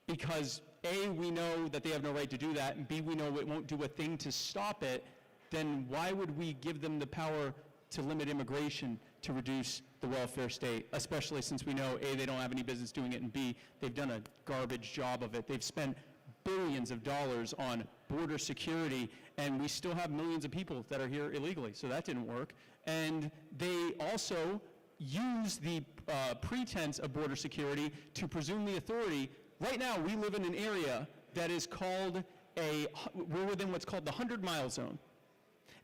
because A, we know that they have no right to do that, and B, we know it won't do a thing to stop it, then why would we give them the power to limit immigration to reduce the welfare state, especially since we know, A, they don't have any business doing it, and B, they've done a garbage job of it. They've spent billions of dollars on border security, and we still have millions of people that are here illegally, so that didn't work. And they also use the pretense of border security to presume the authority. Right now, we live in an area that is called we're within what's called the 100-mile zone.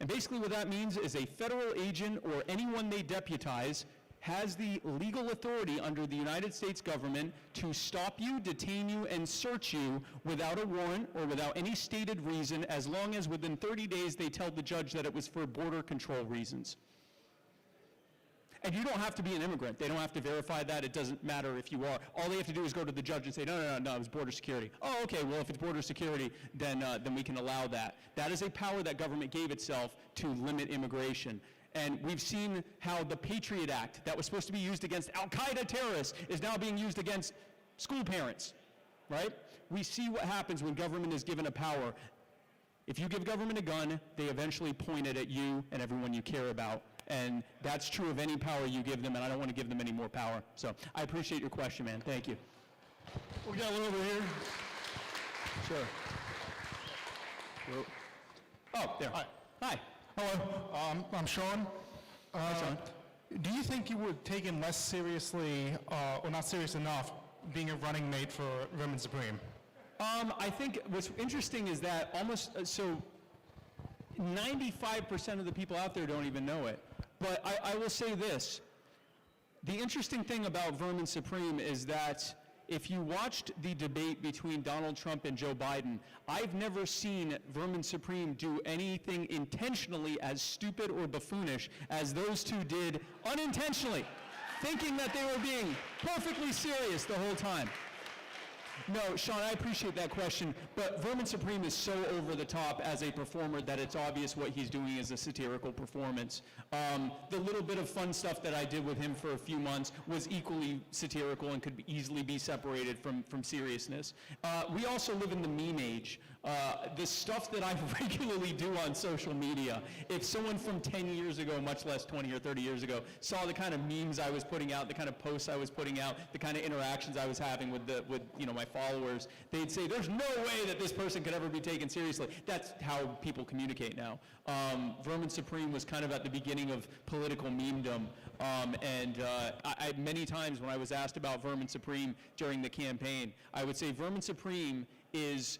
And basically what that means is a federal agent or anyone they deputize has the legal authority under the United States government to stop you, detain you, and search you without a warrant or without any stated reason, as long as within 30 days they tell the judge that it was for border control reasons. And you don't have to be an immigrant. They don't have to verify that. It doesn't matter if you are. All they have to do is go to the judge and say, no, it was border security. Oh, okay, well, if it's border security, then we can allow that. That is a power that government gave itself to limit immigration. And we've seen how the Patriot Act that was supposed to be used against Al-Qaeda terrorists is now being used against school parents, right? We see what happens when government is given a power. If you give government a gun, they eventually point it at you and everyone you care about. And that's true of any power you give them, and I don't want to give them any more power. So I appreciate your question, man. Thank you. We got one over here. Sure. Whoa. Oh, there. Hi. Hello, I'm Sean. Hi, Sean. Do you think you were taken less seriously, or not serious enough, being a running mate for Vermin Supreme? I think what's interesting is that almost, 95% of the people out there don't even know it. But I will say this. The interesting thing about Vermin Supreme is that if you watched the debate between Donald Trump and Joe Biden, I've never seen Vermin Supreme do anything intentionally as stupid or buffoonish as those two did unintentionally, thinking that they were being perfectly serious the whole time. No, Sean, I appreciate that question, but Vermin Supreme is so over the top as a performer that it's obvious what he's doing is a satirical performance. The little bit of fun stuff that I did with him for a few months was equally satirical and could easily be separated from seriousness. We also live in the meme age. The stuff that I regularly do on social media, if someone from 10 years ago, much less 20 or 30 years ago, saw the kind of memes I was putting out, the kind of posts I was putting out, the kind of interactions I was having with my followers, they'd say, there's no way that this person could ever be taken seriously. That's how people communicate now. Vermin Supreme was kind of at the beginning of political memedom, and I many times when I was asked about Vermin Supreme during the campaign, I would say Vermin Supreme is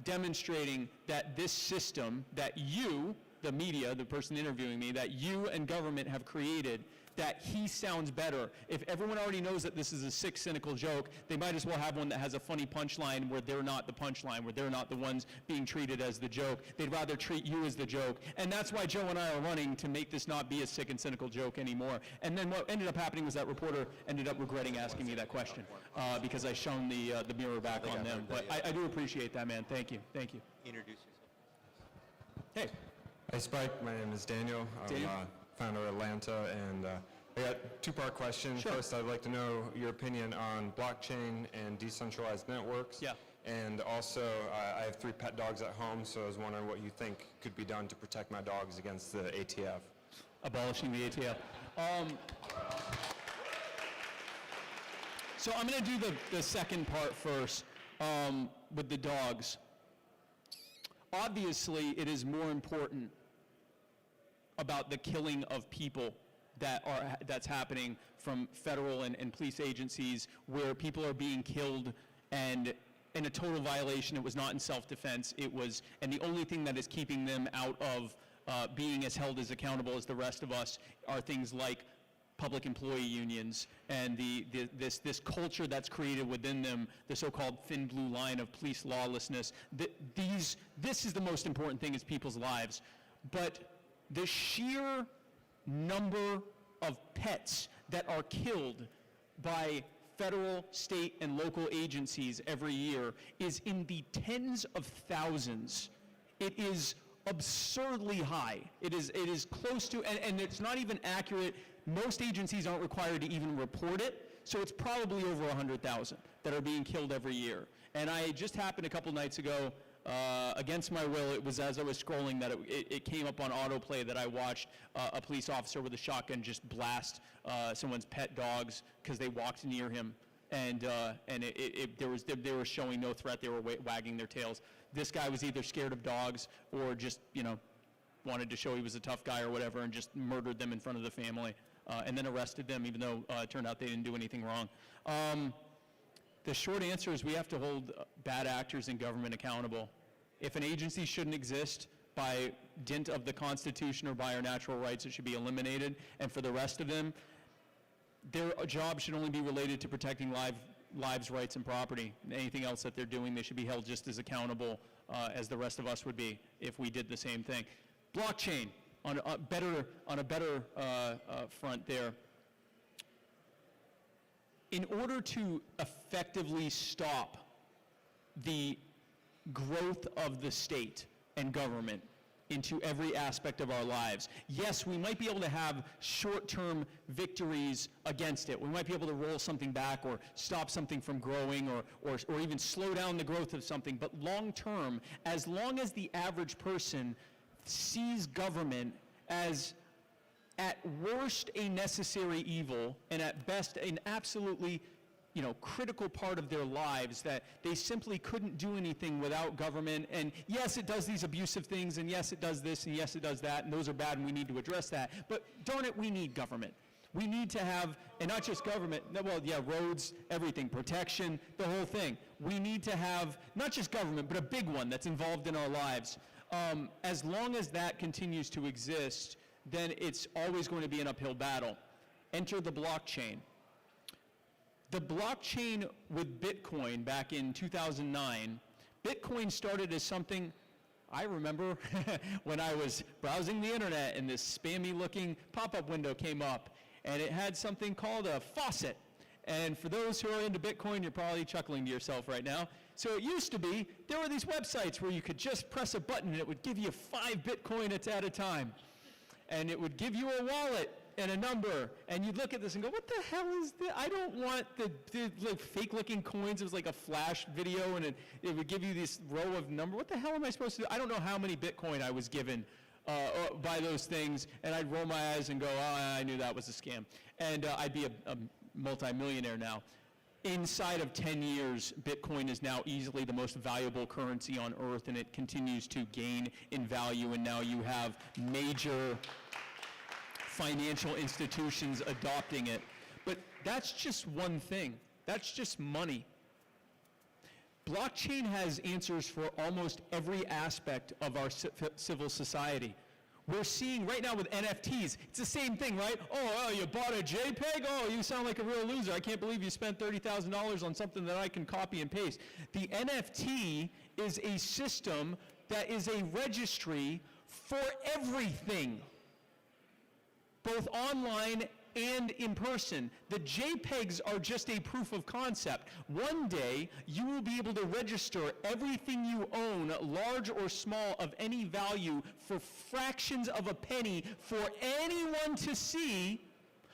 demonstrating that this system that you, the media, the person interviewing me, that you and government have created, that he sounds better. If everyone already knows that this is a sick, cynical joke, they might as well have one that has a funny punchline where they're not the punchline, where they're not the ones being treated as the joke. They'd rather treat you as the joke. And that's why Joe and I are running to make this not be a sick and cynical joke anymore. And then what ended up happening was that reporter ended up regretting asking me that question because I shone the mirror back on them. But I do appreciate that, man. Thank you. Thank you. Introduce yourself. Hey. Hey, Spike. My name is Daniel. Daniel. I'm founder of Atlanta, and I got a two-part question. Sure. First, I'd like to know your opinion on blockchain and decentralized networks. Yeah. And also, I have 3 pet dogs at home, so I was wondering what you think could be done to protect my dogs against the ATF. Abolishing the ATF. So I'm going to do the second part first with the dogs. Obviously, it is more important about the killing of people that's happening from federal and police agencies where people are being killed and in a total violation. It was not in self-defense. It was, and the only thing that is keeping them out of being as held as accountable as the rest of us are things like public employee unions and this culture that's created within them, the so-called thin blue line of police lawlessness. This is the most important thing, is people's lives. But the sheer number of pets that are killed by federal, state, and local agencies every year is in the tens of thousands. It is absurdly high. It is close to, and it's not even accurate. Most agencies aren't required to even report it, so it's probably over 100,000 that are being killed every year. And I just happened a couple nights ago, against my will, it was as I was scrolling that it came up on autoplay that I watched a police officer with a shotgun just blast someone's pet dogs because they walked near him, and they were showing no threat. They were wagging their tails. This guy was either scared of dogs or just, wanted to show he was a tough guy or whatever, and just murdered them in front of the family, and then arrested them, even though it turned out they didn't do anything wrong. The short answer is we have to hold bad actors in government accountable. If an agency shouldn't exist by dint of the Constitution or by our natural rights, it should be eliminated. And for the rest of them, their job should only be related to protecting lives, rights, and property. Anything else that they're doing, they should be held just as accountable as the rest of us would be if we did the same thing. Blockchain, on a better front there. In order to effectively stop the growth of the state and government into every aspect of our lives, yes, we might be able to have short-term victories against it. We might be able to roll something back or stop something from growing or even slow down the growth of something. But long-term, as long as the average person sees government as at worst a necessary evil, and at best an absolutely, critical part of their lives, that they simply couldn't do anything without government. And yes, it does these abusive things, and yes, it does this, and yes, it does that, and those are bad, and we need to address that. But darn it, we need government. We need to have, and not just government, roads, everything, protection, the whole thing. We need to have not just government, but a big one that's involved in our lives. As long as that continues to exist, then it's always going to be an uphill battle. Enter the blockchain. The blockchain with Bitcoin back in 2009, Bitcoin started as something, I remember when I was browsing the internet and this spammy looking pop-up window came up, and it had something called a faucet. And for those who are into Bitcoin, you're probably chuckling to yourself right now. So it used to be, there were these websites where you could just press a button and it would give you 5 Bitcoin at a time. And it would give you a wallet and a number, and you'd look at this and go, what the hell is this? I don't want the like fake-looking coins. It was like a flash video, and it would give you this row of number. What the hell am I supposed to do? I don't know how many Bitcoin I was given by those things, and I'd roll my eyes and go, I knew that was a scam. And I'd be a multimillionaire now. Inside of 10 years, Bitcoin is now easily the most valuable currency on earth, and it continues to gain in value, and now you have major financial institutions adopting it. But that's just one thing. That's just money. Blockchain has answers for almost every aspect of our civil society. We're seeing right now with NFTs, it's the same thing, right? Oh, you bought a JPEG? Oh, you sound like a real loser. I can't believe you spent $30,000 on something that I can copy and paste. The NFT is a system that is a registry for everything, both online and in person. The JPEGs are just a proof of concept. One day, you will be able to register everything you own, large or small, of any value, for fractions of a penny for anyone to see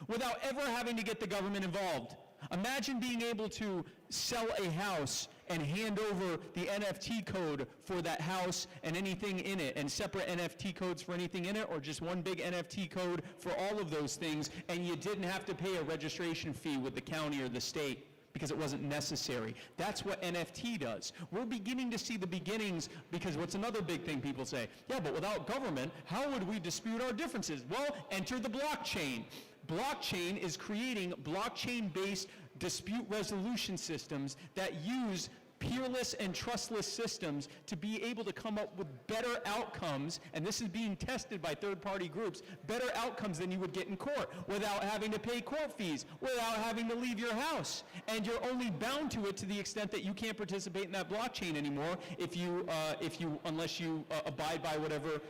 without ever having to get the government involved. Imagine being able to sell a house and hand over the NFT code for that house and anything in it, and separate NFT codes for anything in it, or just one big NFT code for all of those things, and you didn't have to pay a registration fee with the county or the state because it wasn't necessary. That's what NFT does. We're beginning to see the beginnings, because what's another big thing people say? Yeah, but without government, how would we dispute our differences? Well, enter the blockchain. Blockchain is creating blockchain-based dispute resolution systems that use peerless and trustless systems to be able to come up with better outcomes, and this is being tested by third-party groups, better outcomes than you would get in court without having to pay court fees, without having to leave your house. And you're only bound to it to the extent that you can't participate in that blockchain anymore unless you abide by whatever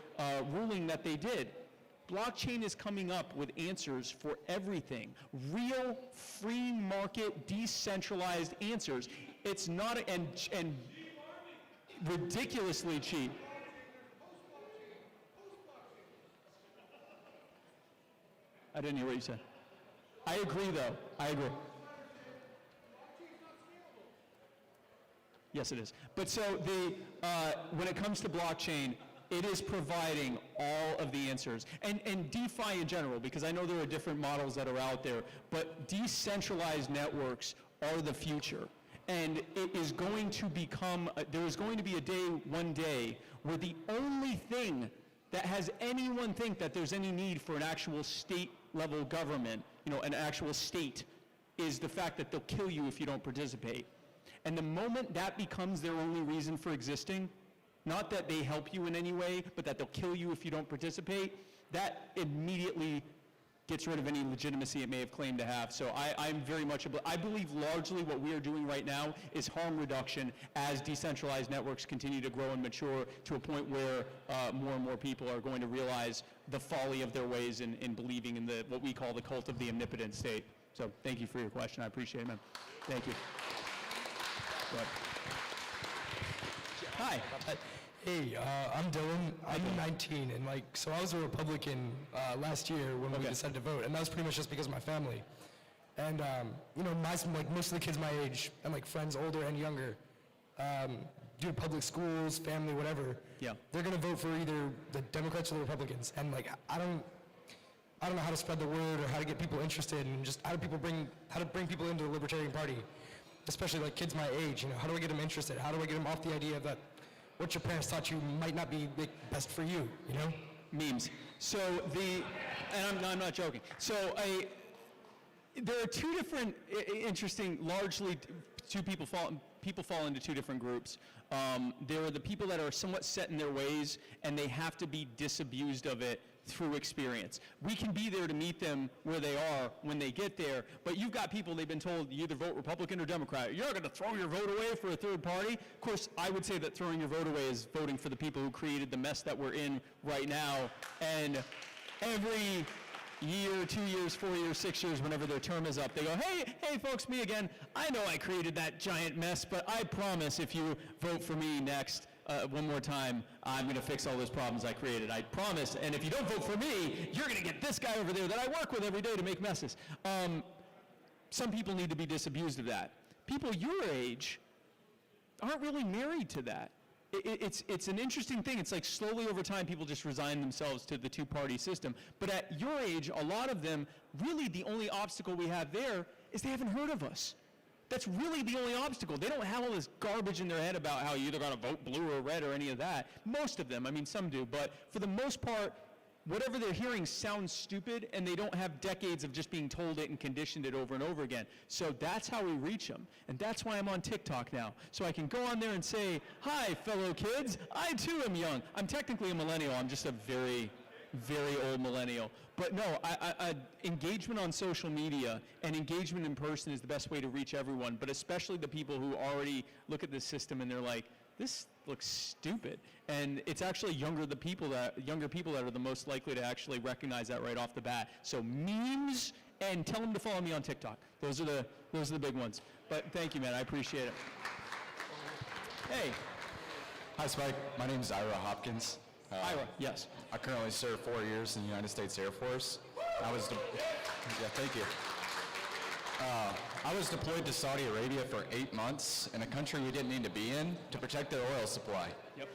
ruling that they did. Blockchain is coming up with answers for everything. Real, free market, decentralized answers. It's not, and ridiculously cheap. I didn't hear what you said. I agree, though. I agree. Yes, it is. But so when it comes to blockchain, it is providing all of the answers. And DeFi in general, because I know there are different models that are out there, but decentralized networks are the future. And it is going to become, there is going to be one day, where the only thing that has anyone think that there's any need for an actual state-level government, an actual state, is the fact that they'll kill you if you don't participate. And the moment that becomes their only reason for existing, not that they help you in any way, but that they'll kill you if you don't participate, that immediately gets rid of any legitimacy it may have claimed to have. So I'm very much, I believe largely what we are doing right now is harm reduction as decentralized networks continue to grow and mature to a point where more and more people are going to realize the folly of their ways in believing in what we call the cult of the omnipotent state. So thank you for your question. I appreciate it, man. Thank you. Go ahead. Hi. Hey, I'm Dylan. I'm 19, and so I was a Republican last year when we decided to vote, and that was pretty much just because of my family. And most of the kids my age and friends older and younger, due to public schools, family, whatever, they're gonna vote for either the Democrats or the Republicans. And I don't know how to spread the word or how to get people interested, and just how to bring people into the Libertarian Party, especially kids my age. How do I get them interested? How do I get them off the idea that what your parents taught you might not be best for you, Memes. So and I'm not joking. So there are two different interesting, largely people fall into two different groups. There are the people that are somewhat set in their ways and they have to be disabused of it through experience. We can be there to meet them where they are when they get there, but you've got people, they've been told you either vote Republican or Democrat. You're not going to throw your vote away for a third party. Of course, I would say that throwing your vote away is voting for the people who created the mess that we're in right now. And every year, 2 years, 4 years, 6 years, whenever their term is up, they go, hey folks, me again. I know I created that giant mess, but I promise if you vote for me next, one more time, I'm going to fix all those problems I created. I promise. And if you don't vote for me, you're going to get this guy over there that I work with every day to make messes. Some people need to be disabused of that. People your age aren't really married to that. It's an interesting thing. It's slowly over time, people just resign themselves to the two-party system. But at your age, a lot of them, really the only obstacle we have there is they haven't heard of us. That's really the only obstacle. They don't have all this garbage in their head about how you either got to vote blue or red or any of that. Most of them, some do, but for the most part, whatever they're hearing sounds stupid, and they don't have decades of just being told it and conditioned it over and over again. So that's how we reach them, and that's why I'm on TikTok now. So I can go on there and say, hi, fellow kids, I too am young. I'm technically a millennial. I'm just a very, very old millennial. But no, engagement on social media and engagement in person is the best way to reach everyone, but especially the people who already look at this system and they're like, this looks stupid. And it's actually younger people that are the most likely to actually recognize that right off the bat. So memes, and tell them to follow me on TikTok. Those are the big ones. But thank you, man. I appreciate it. Hey. Hi, Spike. My name is Ira Hopkins. Ira, yes. I currently serve 4 years in the United States Air Force. Thank you. I was deployed to Saudi Arabia for 8 months in a country we didn't need to be in to protect their oil supply. Yep.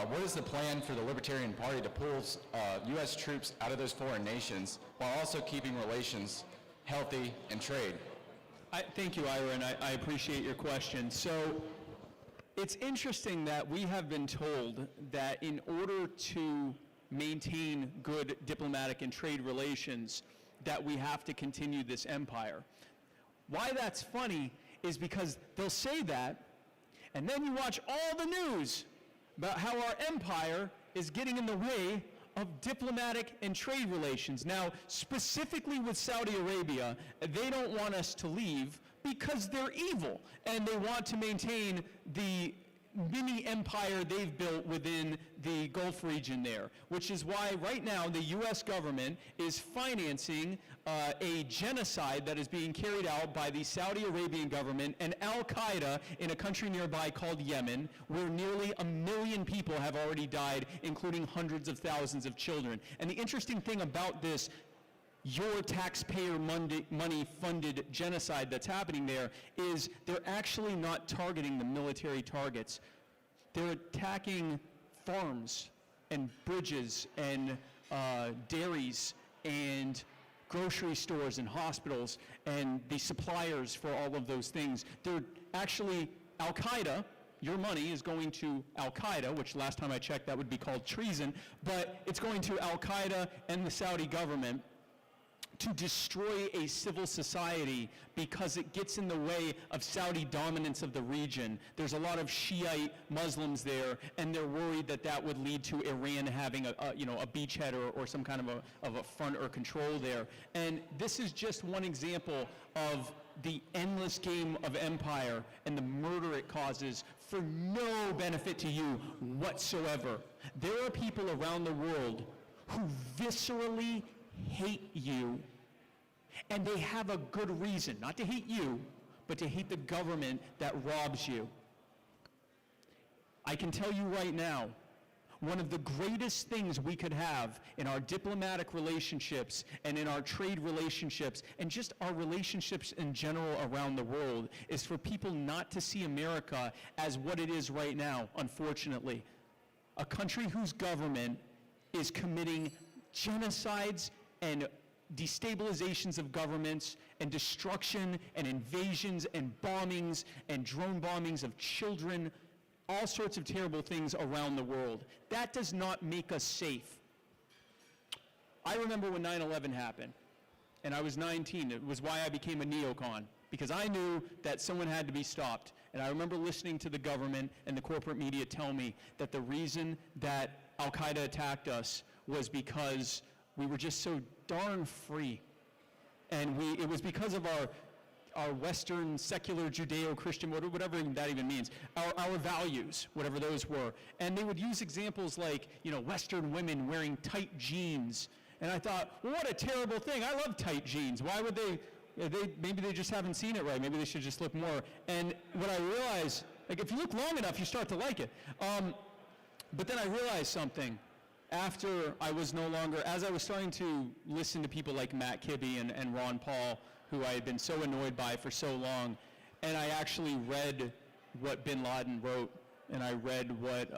What is the plan for the Libertarian Party to pull U.S. troops out of those foreign nations while also keeping relations healthy and trade? Thank you, Ira, and I appreciate your question. So it's interesting that we have been told that in order to maintain good diplomatic and trade relations, that we have to continue this empire. Why that's funny is because they'll say that, and then you watch all the news about how our empire is getting in the way of diplomatic and trade relations. Now, specifically with Saudi Arabia, they don't want us to leave because they're evil, and they want to maintain the mini empire they've built within the Gulf region there, which is why right now the U.S. government is financing a genocide that is being carried out by the Saudi Arabian government and Al-Qaeda in a country nearby called Yemen, where nearly 1 million people have already died, including hundreds of thousands of children. And the interesting thing about this your taxpayer money-funded genocide that's happening there is they're actually not targeting the military targets. They're attacking farms and bridges and dairies and grocery stores and hospitals and the suppliers for all of those things. They're actually, Al-Qaeda, your money is going to Al-Qaeda, which last time I checked that would be called treason, but it's going to Al-Qaeda and the Saudi government to destroy a civil society because it gets in the way of Saudi dominance of the region. There's a lot of Shiite Muslims there, and they're worried that that would lead to Iran having a beachhead or some kind of a front or control there. And this is just one example of the endless game of empire and the murder it causes for no benefit to you whatsoever. There are people around the world who viscerally hate you, and they have a good reason, not to hate you, but to hate the government that robs you. I can tell you right now, one of the greatest things we could have in our diplomatic relationships and in our trade relationships and just our relationships in general around the world is for people not to see America as what it is right now, unfortunately. A country whose government is committing genocides and destabilizations of governments and destruction and invasions and bombings and drone bombings of children, all sorts of terrible things around the world. That does not make us safe. I remember when 9/11 happened, and I was 19. It was why I became a neocon, because I knew that someone had to be stopped. And I remember listening to the government and the corporate media tell me that the reason that Al-Qaeda attacked us was because we were just so darn free. And it was because of our Western secular Judeo-Christian, whatever that even means, our values, whatever those were. And they would use examples like, Western women wearing tight jeans. And I thought, well, what a terrible thing. I love tight jeans. Why would maybe they just haven't seen it right. Maybe they should just look more. And what I realized, if you look long enough, you start to like it. But then I realized something. After I was no longer, as I was starting to listen to people like Matt Kibbe and Ron Paul, who I had been so annoyed by for so long, and I actually read what bin Laden wrote, and I read what,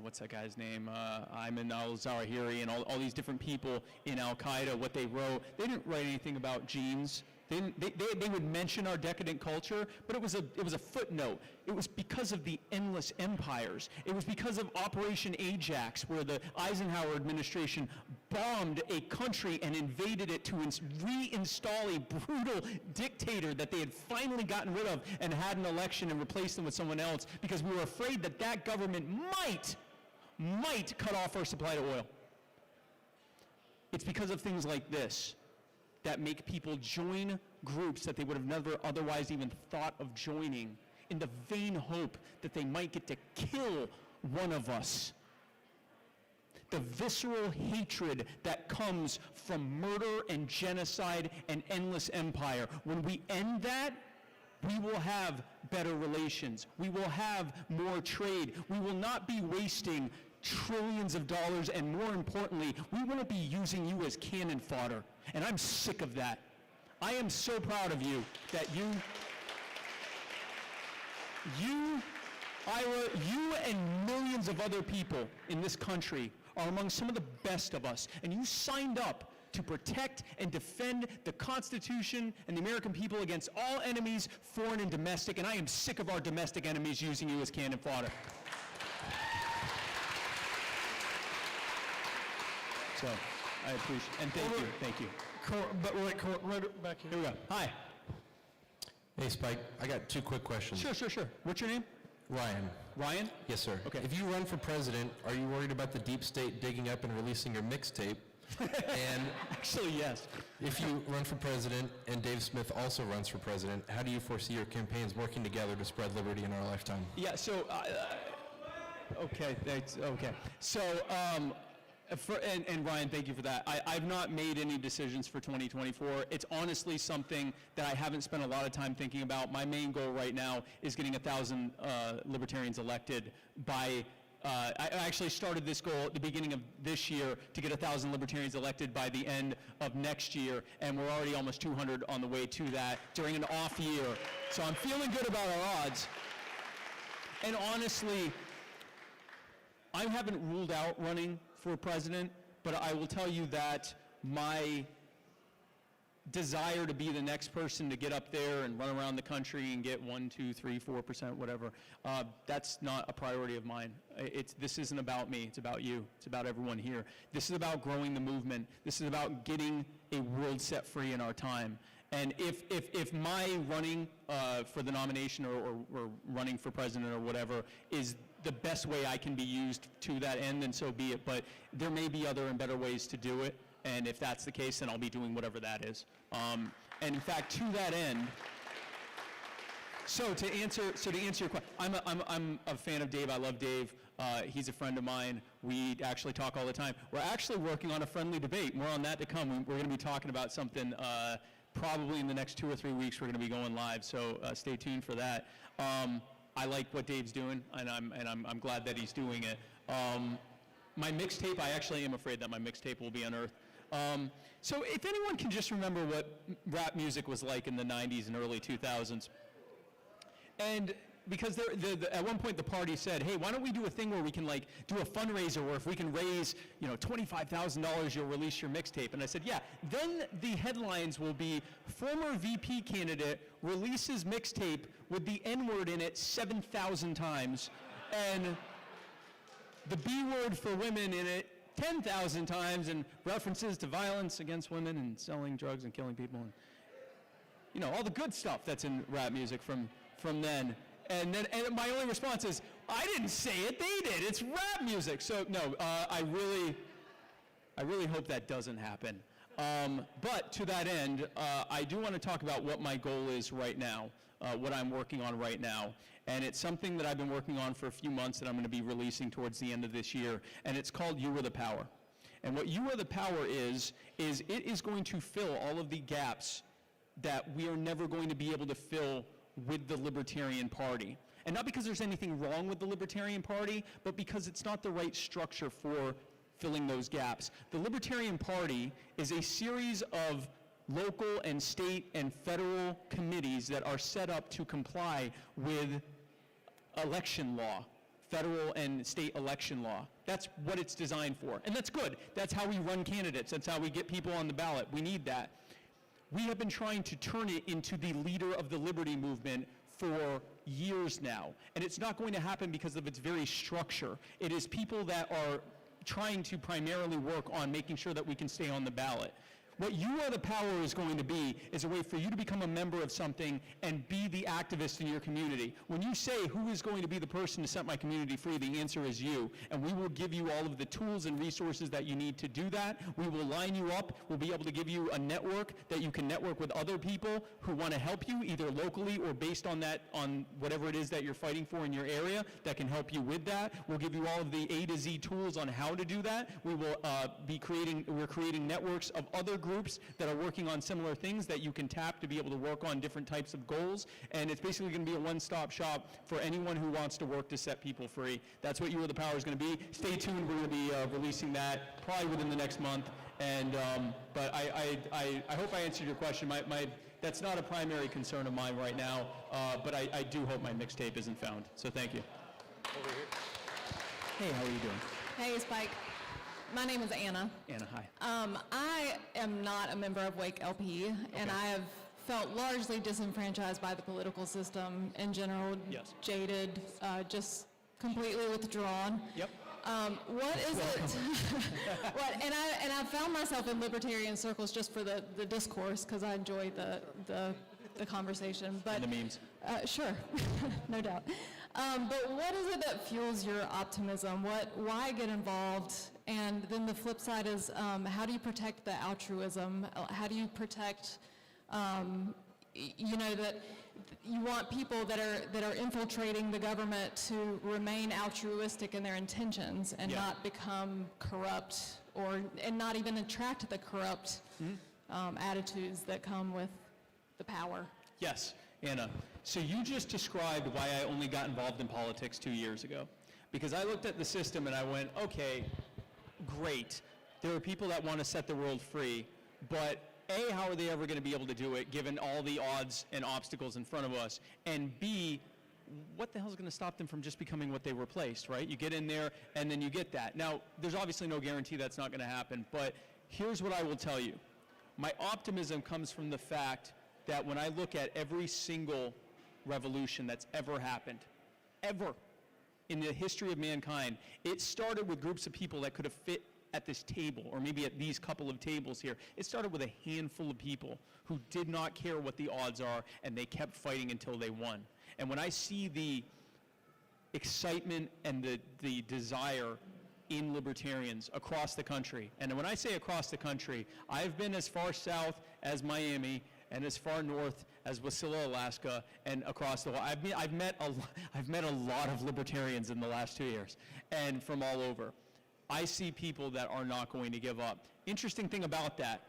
what's that guy's name, Ayman al-Zawahiri, and all these different people in Al-Qaeda, what they wrote. They didn't write anything about jeans. They would mention our decadent culture, but it was a footnote. It was because of the endless empires. It was because of Operation Ajax, where the Eisenhower administration bombed a country and invaded it to reinstall a brutal dictator that they had finally gotten rid of and had an election and replaced them with someone else, because we were afraid that that government might cut off our supply to oil. It's because of things like this that make people join groups that they would have never otherwise even thought of joining, in the vain hope that they might get to kill one of us. The visceral hatred that comes from murder and genocide and endless empire. When we end that, we will have better relations. We will have more trade. We will not be wasting trillions of dollars, and more importantly, we won't be using you as cannon fodder. And I'm sick of that. I am so proud of you that you, Ira, you and millions of other people in this country are among some of the best of us. And you signed up to protect and defend the Constitution and the American people against all enemies, foreign and domestic. And I am sick of our domestic enemies using you as cannon fodder. So I appreciate, and thank you. right back here. Here we go. Hi. Hey, Spike. I got two quick questions. Sure. What's your name? Ryan. Ryan? Yes, sir. Okay. If you run for president, are you worried about the deep state digging up and releasing your mixtape? And actually, yes. If you run for president and Dave Smith also runs for president, how do you foresee your campaigns working together to spread liberty in our lifetime? Yeah, so, okay, thanks, okay. So, and Ryan, thank you for that. I've not made any decisions for 2024. It's honestly something that I haven't spent a lot of time thinking about. My main goal right now is getting 1,000 libertarians elected by I actually started this goal at the beginning of this year to get 1,000 libertarians elected by the end of next year, and we're already almost 200 on the way to that during an off year. So I'm feeling good about our odds. And honestly, I haven't ruled out running for president, but I will tell you that my desire to be the next person to get up there and run around the country and get 1, 2, 3, 4%, whatever, that's not a priority of mine. This isn't about me, it's about you, it's about everyone here. This is about growing the movement. This is about getting a world set free in our time. And if my running for the nomination or running for president or whatever is the best way I can be used to that end, then so be it. But there may be other and better ways to do it. And if that's the case, then I'll be doing whatever that is. And in fact, to that end, so to answer your question, I'm a fan of Dave. I love Dave. He's a friend of mine. We actually talk all the time. We're actually working on a friendly debate. More on that to come. We're going to be talking about something probably in the next 2 or 3 weeks. We're going to be going live. So stay tuned for that. I like what Dave's doing, and I'm glad that he's doing it. My mixtape, I actually am afraid that my mixtape will be unearthed. So if anyone can just remember what rap music was like in the 90s and early 2000s, and because at one point the party said, hey, why don't we do a thing where we can like do a fundraiser where if we can raise, $25,000, you'll release your mixtape. And I said, yeah, then the headlines will be former VP candidate releases mixtape with the N-word in it 7,000 times, and the B word for women in it 10,000 times, and references to violence against women and selling drugs and killing people, and all the good stuff that's in rap music from then. And my only response is, I didn't say it, they did. It's rap music. So no, I really hope that doesn't happen. But to that end, I do want to talk about what my goal is right now, what I'm working on right now. And it's something that I've been working on for a few months that I'm going to be releasing towards the end of this year. And it's called You Are the Power. And what You Are the Power is it is going to fill all of the gaps that we are never going to be able to fill with the Libertarian Party. And not because there's anything wrong with the Libertarian Party, but because it's not the right structure for filling those gaps. The Libertarian Party is a series of local and state and federal committees that are set up to comply with election law, federal and state election law. That's what it's designed for. And that's good. That's how we run candidates. That's how we get people on the ballot. We need that. We have been trying to turn it into the leader of the liberty movement for years now. And it's not going to happen because of its very structure. It is people that are trying to primarily work on making sure that we can stay on the ballot. What You Are the Power is going to be is a way for you to become a member of something and be the activist in your community. When you say, who is going to be the person to set my community free, the answer is you. And we will give you all of the tools and resources that you need to do that. We will line you up. We'll be able to give you a network that you can network with other people who want to help you, either locally or based on that, on whatever it is that you're fighting for in your area that can help you with that. We'll give you all of the A to Z tools on how to do that. We will we're creating networks of other groups that are working on similar things that you can tap to be able to work on different types of goals. And it's basically going to be a one-stop shop for anyone who wants to work to set people free. That's what You Are the Power is going to be. Stay tuned. We're going to be releasing that probably within the next month. And but I hope I answered your question. That's not a primary concern of mine right now, but I do hope my mixtape isn't found. So thank you. Over here. Hey, how are you doing? Hey, Spike. My name is Anna. Anna, hi. I am not a member of Wake LP, and I have felt largely disenfranchised by the political system in general, jaded, just completely withdrawn. Yep. What is it? And I I found myself in libertarian circles just for the discourse, because I enjoy the conversation. But, And the memes. Sure, no doubt. But what is it that fuels your optimism? Why get involved? And then the flip side is, how do you protect the altruism? How do you protect, that you want people that are infiltrating the government to remain altruistic in their intentions and not become corrupt, and not even attract the corrupt attitudes that come with the power? Yes, Anna. So you just described why I only got involved in politics 2 years ago. Because I looked at the system and I went, okay, great. There are people that want to set the world free, but A, how are they ever going to be able to do it given all the odds and obstacles in front of us? And B, what the hell is going to stop them from just becoming what they replaced, right? You get in there and then you get that. Now, there's obviously no guarantee that's not going to happen, but here's what I will tell you. My optimism comes from the fact that when I look at every single revolution that's ever happened, ever, in the history of mankind, it started with groups of people that could have fit at this table, or maybe at these couple of tables here. It started with a handful of people who did not care what the odds are, and they kept fighting until they won. And when I see the excitement and the desire in libertarians across the country, and when I say across the country, I've been as far south as Miami and as far north as Wasilla, Alaska, and across the world. I've met a lot of libertarians in the last 2 years, and from all over. I see people that are not going to give up. Interesting thing about that,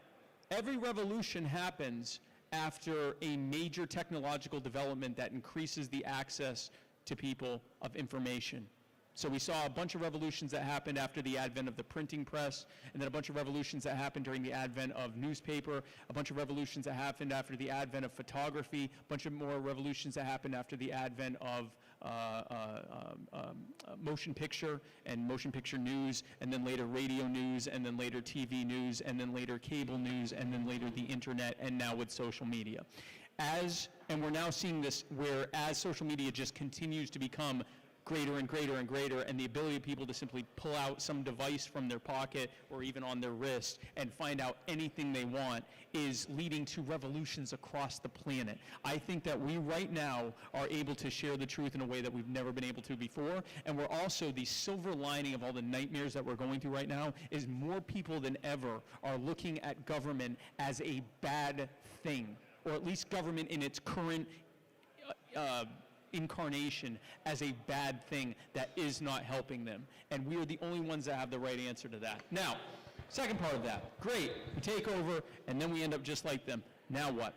every revolution happens after a major technological development that increases the access to people of information. So we saw a bunch of revolutions that happened after the advent of the printing press, and then a bunch of revolutions that happened during the advent of newspaper, a bunch of revolutions that happened after the advent of photography, a bunch of more revolutions that happened after the advent of motion picture and motion picture news, and then later radio news, and then later TV news, and then later cable news, and then later the internet, and now with social media. And we're now seeing this where as social media just continues to become greater and greater and greater, and the ability of people to simply pull out some device from their pocket or even on their wrist and find out anything they want is leading to revolutions across the planet. I think that we right now are able to share the truth in a way that we've never been able to before, and we're also, the silver lining of all the nightmares that we're going through right now is more people than ever are looking at government as a bad thing, or at least government in its current incarnation as a bad thing that is not helping them. And we are the only ones that have the right answer to that. Now, second part of that, great, we take over and then we end up just like them. Now what?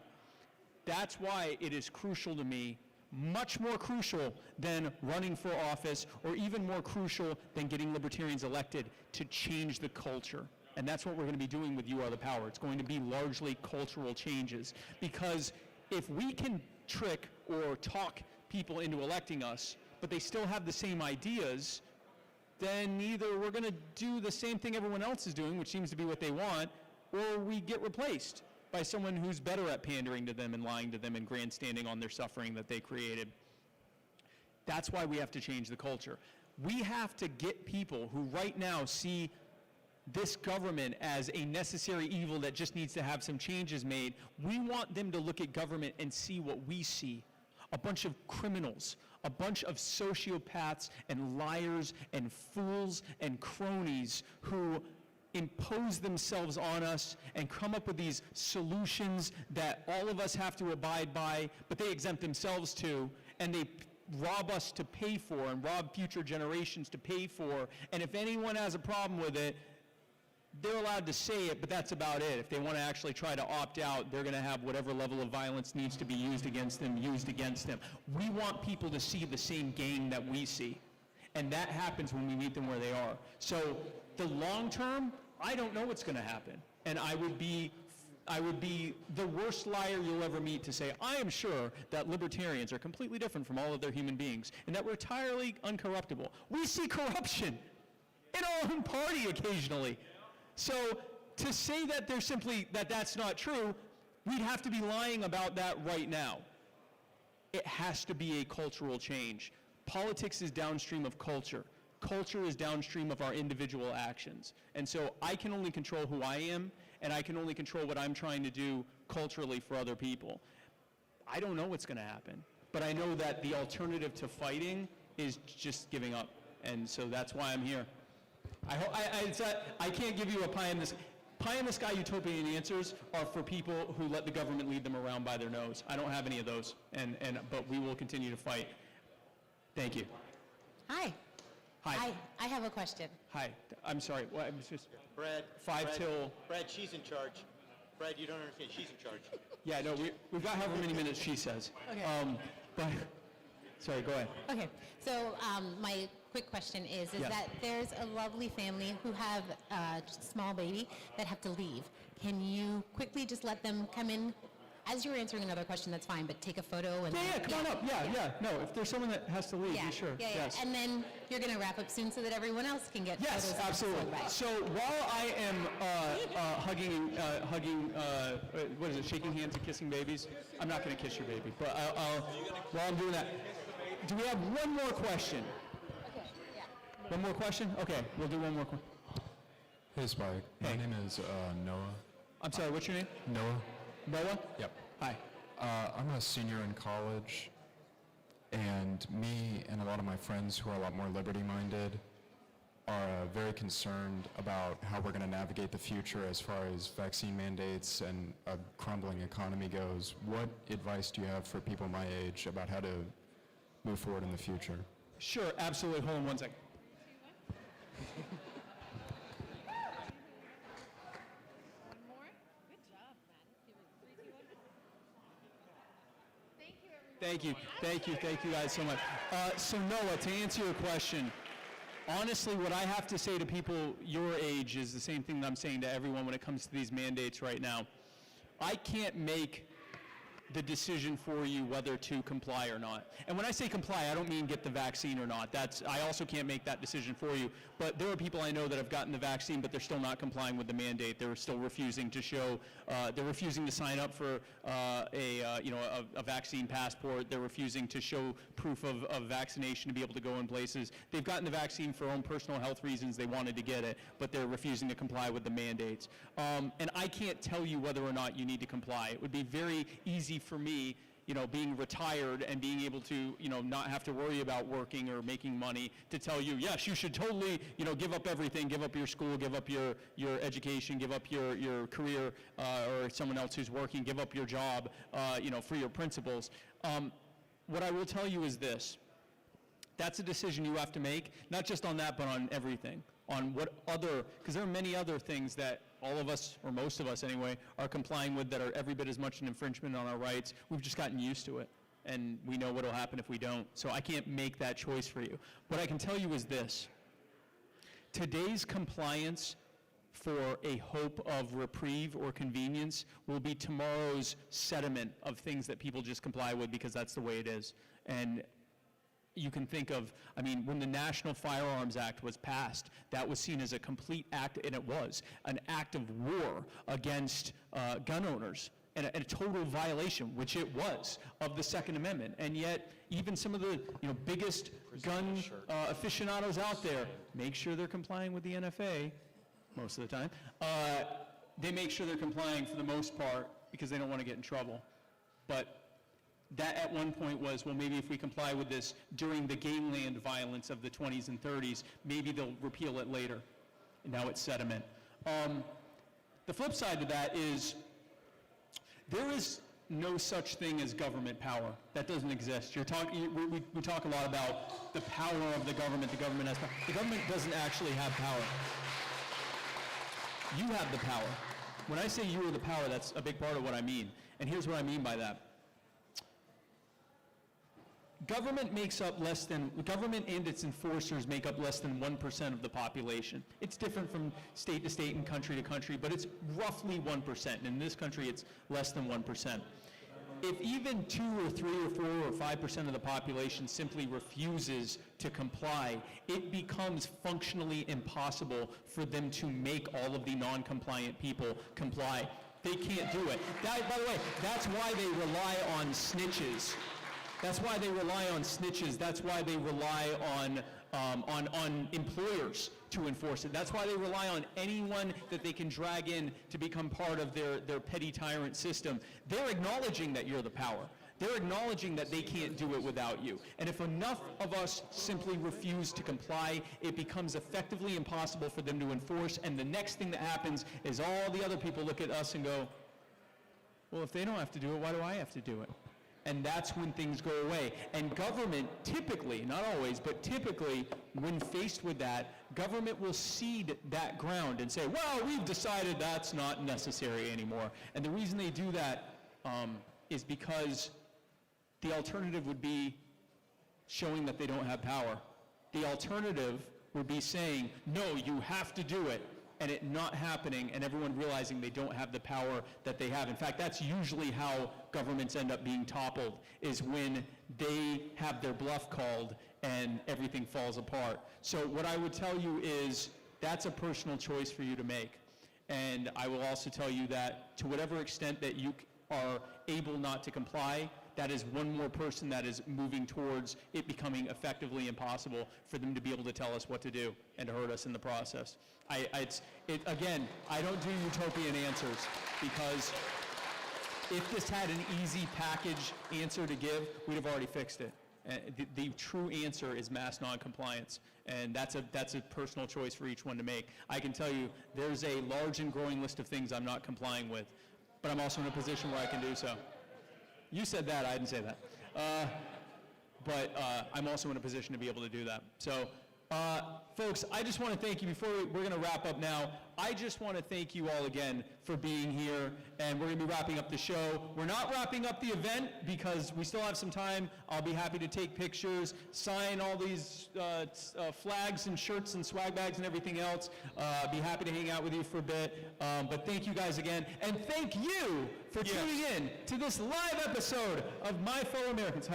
That's why it is crucial to me, much more crucial than running for office, or even more crucial than getting libertarians elected, to change the culture. And that's what we're going to be doing with You Are the Power. It's going to be largely cultural changes. Because if we can trick or talk people into electing us, but they still have the same ideas, then either we're going to do the same thing everyone else is doing, which seems to be what they want, or we get replaced by someone who's better at pandering to them and lying to them and grandstanding on their suffering that they created. That's why we have to change the culture. We have to get people who right now see this government as a necessary evil that just needs to have some changes made. We want them to look at government and see what we see. A bunch of criminals, a bunch of sociopaths and liars and fools and cronies who impose themselves on us and come up with these solutions that all of us have to abide by, but they exempt themselves to, and they rob us to pay for and rob future generations to pay for. And if anyone has a problem with it, they're allowed to say it, but that's about it. If they want to actually try to opt out, they're going to have whatever level of violence needs to be used against them. We want people to see the same game that we see. And that happens when we meet them where they are. So the long term, I don't know what's going to happen. And I would be the worst liar you'll ever meet to say, I am sure that libertarians are completely different from all other human beings and that we're entirely uncorruptible. We see corruption in our own party occasionally. So to say that that's not true, we'd have to be lying about that right now. It has to be a cultural change. Politics is downstream of culture. culture is downstream of our individual actions. And so I can only control who I am, and I can only control what I'm trying to do culturally for other people. I don't know what's going to happen, but I know that the alternative to fighting is just giving up. And so that's why I'm here. I can't give you a pie in the sky utopian answers are for people who let the government lead them around by their nose. I don't have any of those, but we will continue to fight. Thank you. Hi. Hi. I have a question. Hi. I'm sorry. What? I'm just Brad. Brad, she's in charge. Brad, you don't understand. She's in charge. Yeah, no, we've got however many minutes she says. Okay. But, sorry, go ahead. Okay, so my quick question is Yeah. that there's a lovely family who have a small baby that have to leave. Can you quickly just let them come in? As you're answering another question, that's fine, but take a photo and... Yeah, come on up. Yeah. No, if there's someone that has to leave, Yeah, be sure. yeah. Yes. And then you're going to wrap up soon so that everyone else can get Yes, photos. absolutely. Bye. So while I am hugging, what is it, shaking hands and kissing babies? I'm not going to kiss your baby, but while I'm doing that, do we have one more question? Okay, yeah. One more question? Okay, we'll do one more question. Hey, Spike. My name is Noah. I'm sorry, what's your name? Noah. Noah? Yep. Hi. I'm a senior in college, and me and a lot of my friends who are a lot more liberty-minded are very concerned about how we're going to navigate the future as far as vaccine mandates and a crumbling economy goes. What advice do you have for people my age about how to move forward in the future? Sure, absolutely. Hold on one second. Thank you guys so much. So Noah, to answer your question, honestly, what I have to say to people your age is the same thing that I'm saying to everyone when it comes to these mandates right now. I can't make the decision for you whether to comply or not. And when I say comply, I don't mean get the vaccine or not. I also can't make that decision for you. But there are people I know that have gotten the vaccine, but they're still not complying with the mandate. They're still refusing to show, they're refusing to sign up for a vaccine passport. They're refusing to show proof of vaccination to be able to go in places. They've gotten the vaccine for own personal health reasons. They wanted to get it, but they're refusing to comply with the mandates. And I can't tell you whether or not you need to comply. It would be very easy for me, being retired and being able to, not have to worry about working or making money, to tell you, yes, you should totally, give up everything, give up your school, give up your education, give up your career, or someone else who's working, give up your job, for your principles. What I will tell you is this. That's a decision you have to make, not just on that, but on everything. On what other, because there are many other things that all of us, or most of us anyway, are complying with that are every bit as much an infringement on our rights. We've just gotten used to it, and we know what will happen if we don't. So I can't make that choice for you. What I can tell you is this. Today's compliance for a hope of reprieve or convenience will be tomorrow's sediment of things that people just comply with because that's the way it is. And you can think of, when the National Firearms Act was passed, that was seen as a complete act, and it was, an act of war against gun owners, and a total violation, which it was, of the Second Amendment. And yet, even some of the biggest gun aficionados out there make sure they're complying with the NFA, most of the time. They make sure they're complying for the most part because they don't want to get in trouble. But that at one point was, well, maybe if we comply with this during the gangland violence of the 20s and 30s, maybe they'll repeal it later. And now it's sediment. The flip side to that is there is no such thing as government power. That doesn't exist. We talk a lot about the power of the government. The government has power. The government doesn't actually have power. You have the power. When I say you are the power, that's a big part of what I mean. And here's what I mean by that. Government and its enforcers make up less than 1% of the population. It's different from state to state and country to country, but it's roughly 1%. And in this country, it's less than 1%. If even 2 or 3 or 4 or 5% of the population simply refuses to comply, it becomes functionally impossible for them to make all of the non-compliant people comply. They can't do it. By the way, that's why they rely on snitches. That's why they rely on snitches. That's why they rely on on employers to enforce it. That's why they rely on anyone that they can drag in to become part of their petty tyrant system. They're acknowledging that you're the power. They're acknowledging that they can't do it without you. And if enough of us simply refuse to comply, it becomes effectively impossible for them to enforce. And the next thing that happens is all the other people look at us and go, well, if they don't have to do it, why do I have to do it? And that's when things go away. And government typically, not always, but typically, when faced with that, government will cede that ground and say, well, we've decided that's not necessary anymore. And the reason they do that is because the alternative would be showing that they don't have power. The alternative would be saying, no, you have to do it, and it not happening, and everyone realizing they don't have the power that they have. In fact, that's usually how governments end up being toppled, is when they have their bluff called and everything falls apart. So what I would tell you is that's a personal choice for you to make. And I will also tell you that to whatever extent that you are able not to comply, that is one more person that is moving towards it becoming effectively impossible for them to be able to tell us what to do and to hurt us in the process. Again, I don't do utopian answers, because if this had an easy package answer to give, we'd have already fixed it. The true answer is mass noncompliance, and that's a personal choice for each one to make. I can tell you there's a large and growing list of things I'm not complying with, but I'm also in a position where I can do so. You said that, I didn't say that. But I'm also in a position to be able to do that. So, folks, I just want to thank you. Before we're going to wrap up now, I just want to thank you all again for being here, and we're going to be wrapping up the show. We're not wrapping up the event because we still have some time. I'll be happy to take pictures, sign all these flags and shirts and swag bags and everything else. Be happy to hang out with you for a bit. But thank you guys again, and thank you for tuning in to this live episode of My Fellow Americans.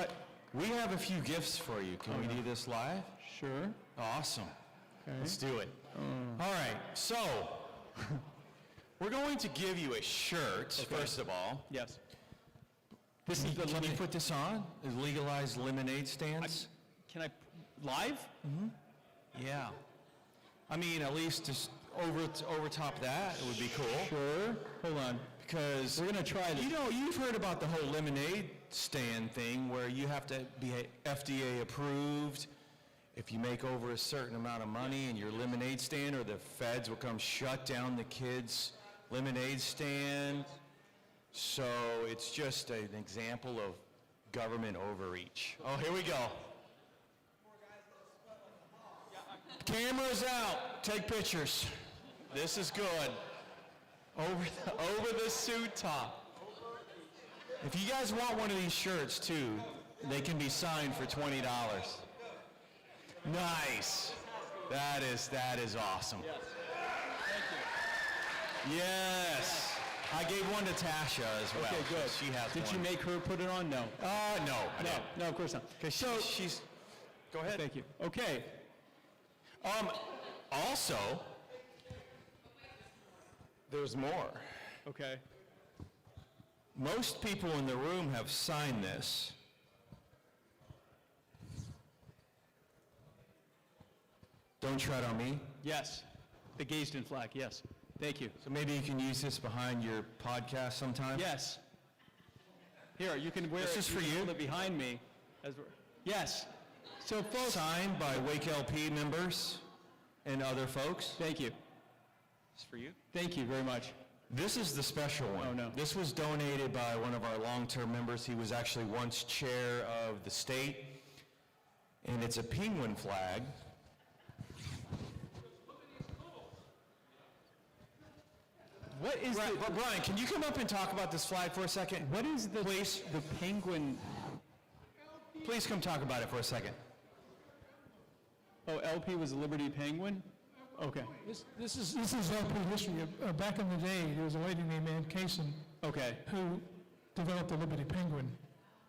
We have a few gifts for you. Can we do this live? Sure. Awesome. Okay. Let's do it. All right. So, we're going to give you a shirt, first of all. Yes. Can you put this on? The legalized lemonade stands? Can I, live? Mm-hmm. Yeah. I mean, at least just over top that, it would be cool. Sure. Hold on. Because we're going to try this. You know, you've heard about the whole lemonade stand thing where you have to be FDA approved if you make over a certain amount of money in your lemonade stand, or the feds will come shut down the kids' lemonade stand. So it's just an example of government overreach. Oh, here we go. Cameras out. Take pictures. This is good. Over the suit top. If you guys want one of these shirts too, they can be signed for $20. Nice. That is awesome. Yes. Thank you. Yes. I gave one to Tasha as well. Okay, good. She has Did one. you make her put it on? No. No, of course not. Okay, so she's. Go ahead. Thank you. Okay. Also, there's more. Okay. Most people in the room have signed this. Don't tread on me. Yes. The Gaysden flag, yes. Thank you. So maybe you can use this behind your podcast sometime? Yes. Here, you can wear this it. Is for you. Hold it behind me. Yes. So folks. Signed by Wake LP members and other folks. Thank you. It's for you. Thank you very much. This is the special one. Oh, no. This was donated by one of our long-term members. He was actually once chair of the state. And it's a penguin flag. What is Brian, can you come up and talk about this flag for a second? What is the penguin? Please come talk about it for a second. Oh, LP was a Liberty Penguin? Okay. This is LP history. Back in the day, there was a lady named Ann Kaysen. Okay. Who developed the Liberty Penguin.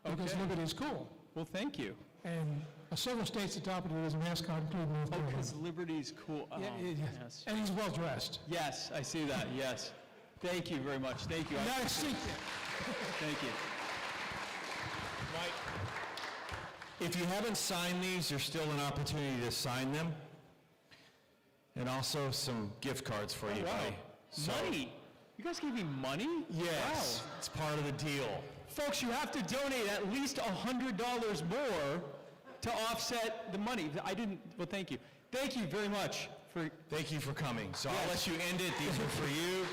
Because Liberty is cool. Well, thank you. And several states adopted it as a mascot, including North Carolina. Because Liberty's cool. Oh, yes. And he's well dressed. Yes, I see that. Yes. Thank you very much. Thank you. Not a secret. Thank you. If you haven't signed these, there's still an opportunity to sign them. And also some gift cards for you. Wow. buddy. So- Money? You guys gave me money? Yes, Wow. it's part of the deal. Folks, you have to donate at least $100 more to offset the money. Well, thank you. Thank you very much. Thank you for coming. So Yes. I'll let you end it. These are for you.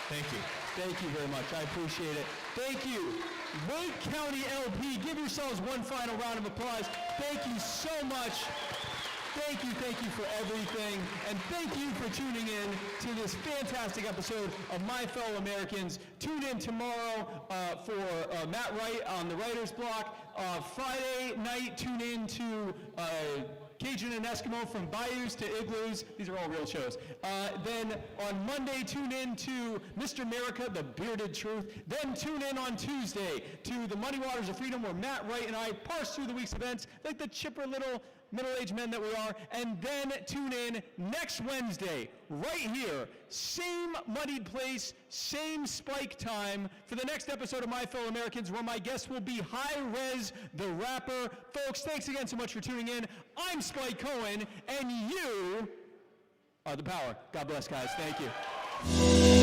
Thank you. Thank you very much. I appreciate it. Thank you. Wake County LP, give yourselves one final round of applause. Thank you so much. Thank you for everything. And thank you for tuning in to this fantastic episode of My Fellow Americans. Tune in tomorrow for Matt Wright on the Writer's Block. Friday night, tune in to Cajun and Eskimo from Bayous to Igloos. These are all real shows. Then on Monday, tune in to Mr. America, The Bearded Truth. Then tune in on Tuesday to the Muddy Waters of Freedom, where Matt Wright and I parse through the week's events like the chipper little middle-aged men that we are. And then tune in next Wednesday, right here, same muddied place, same spike time, for the next episode of My Fellow Americans, where my guest will be High Rez the Rapper. Folks, thanks again so much for tuning in. I'm Spike Cohen, and you are the power. God bless, guys. Thank you.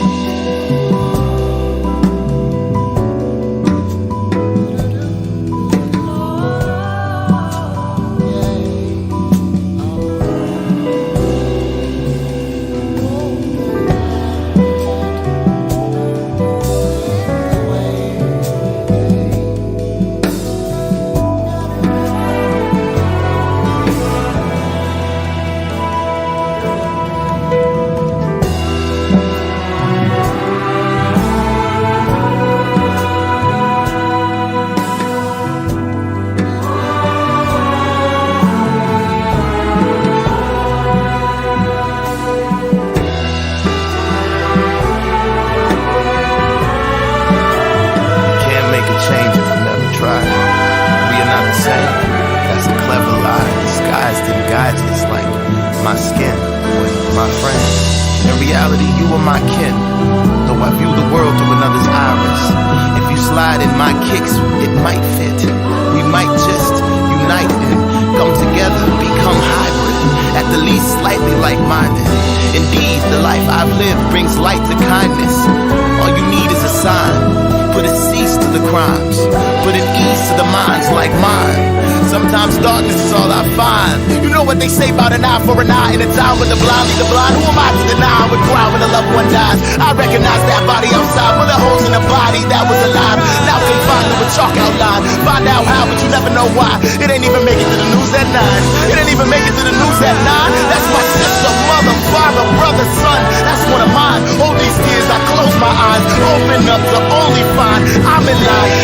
They say about an eye for an eye in a time when the blind lead the blind. Who am I to deny with cry when a loved one dies? I recognize that body outside with the holes in the body that was alive. Now confined with a chalk outline. Find out how, but you never know why. It ain't even make it to the news at 9. It ain't even make it to the news at 9. That's my sister, mother, father, brother, son. That's one of mine. All these tears, I close my eyes, open up to only find I'm in line.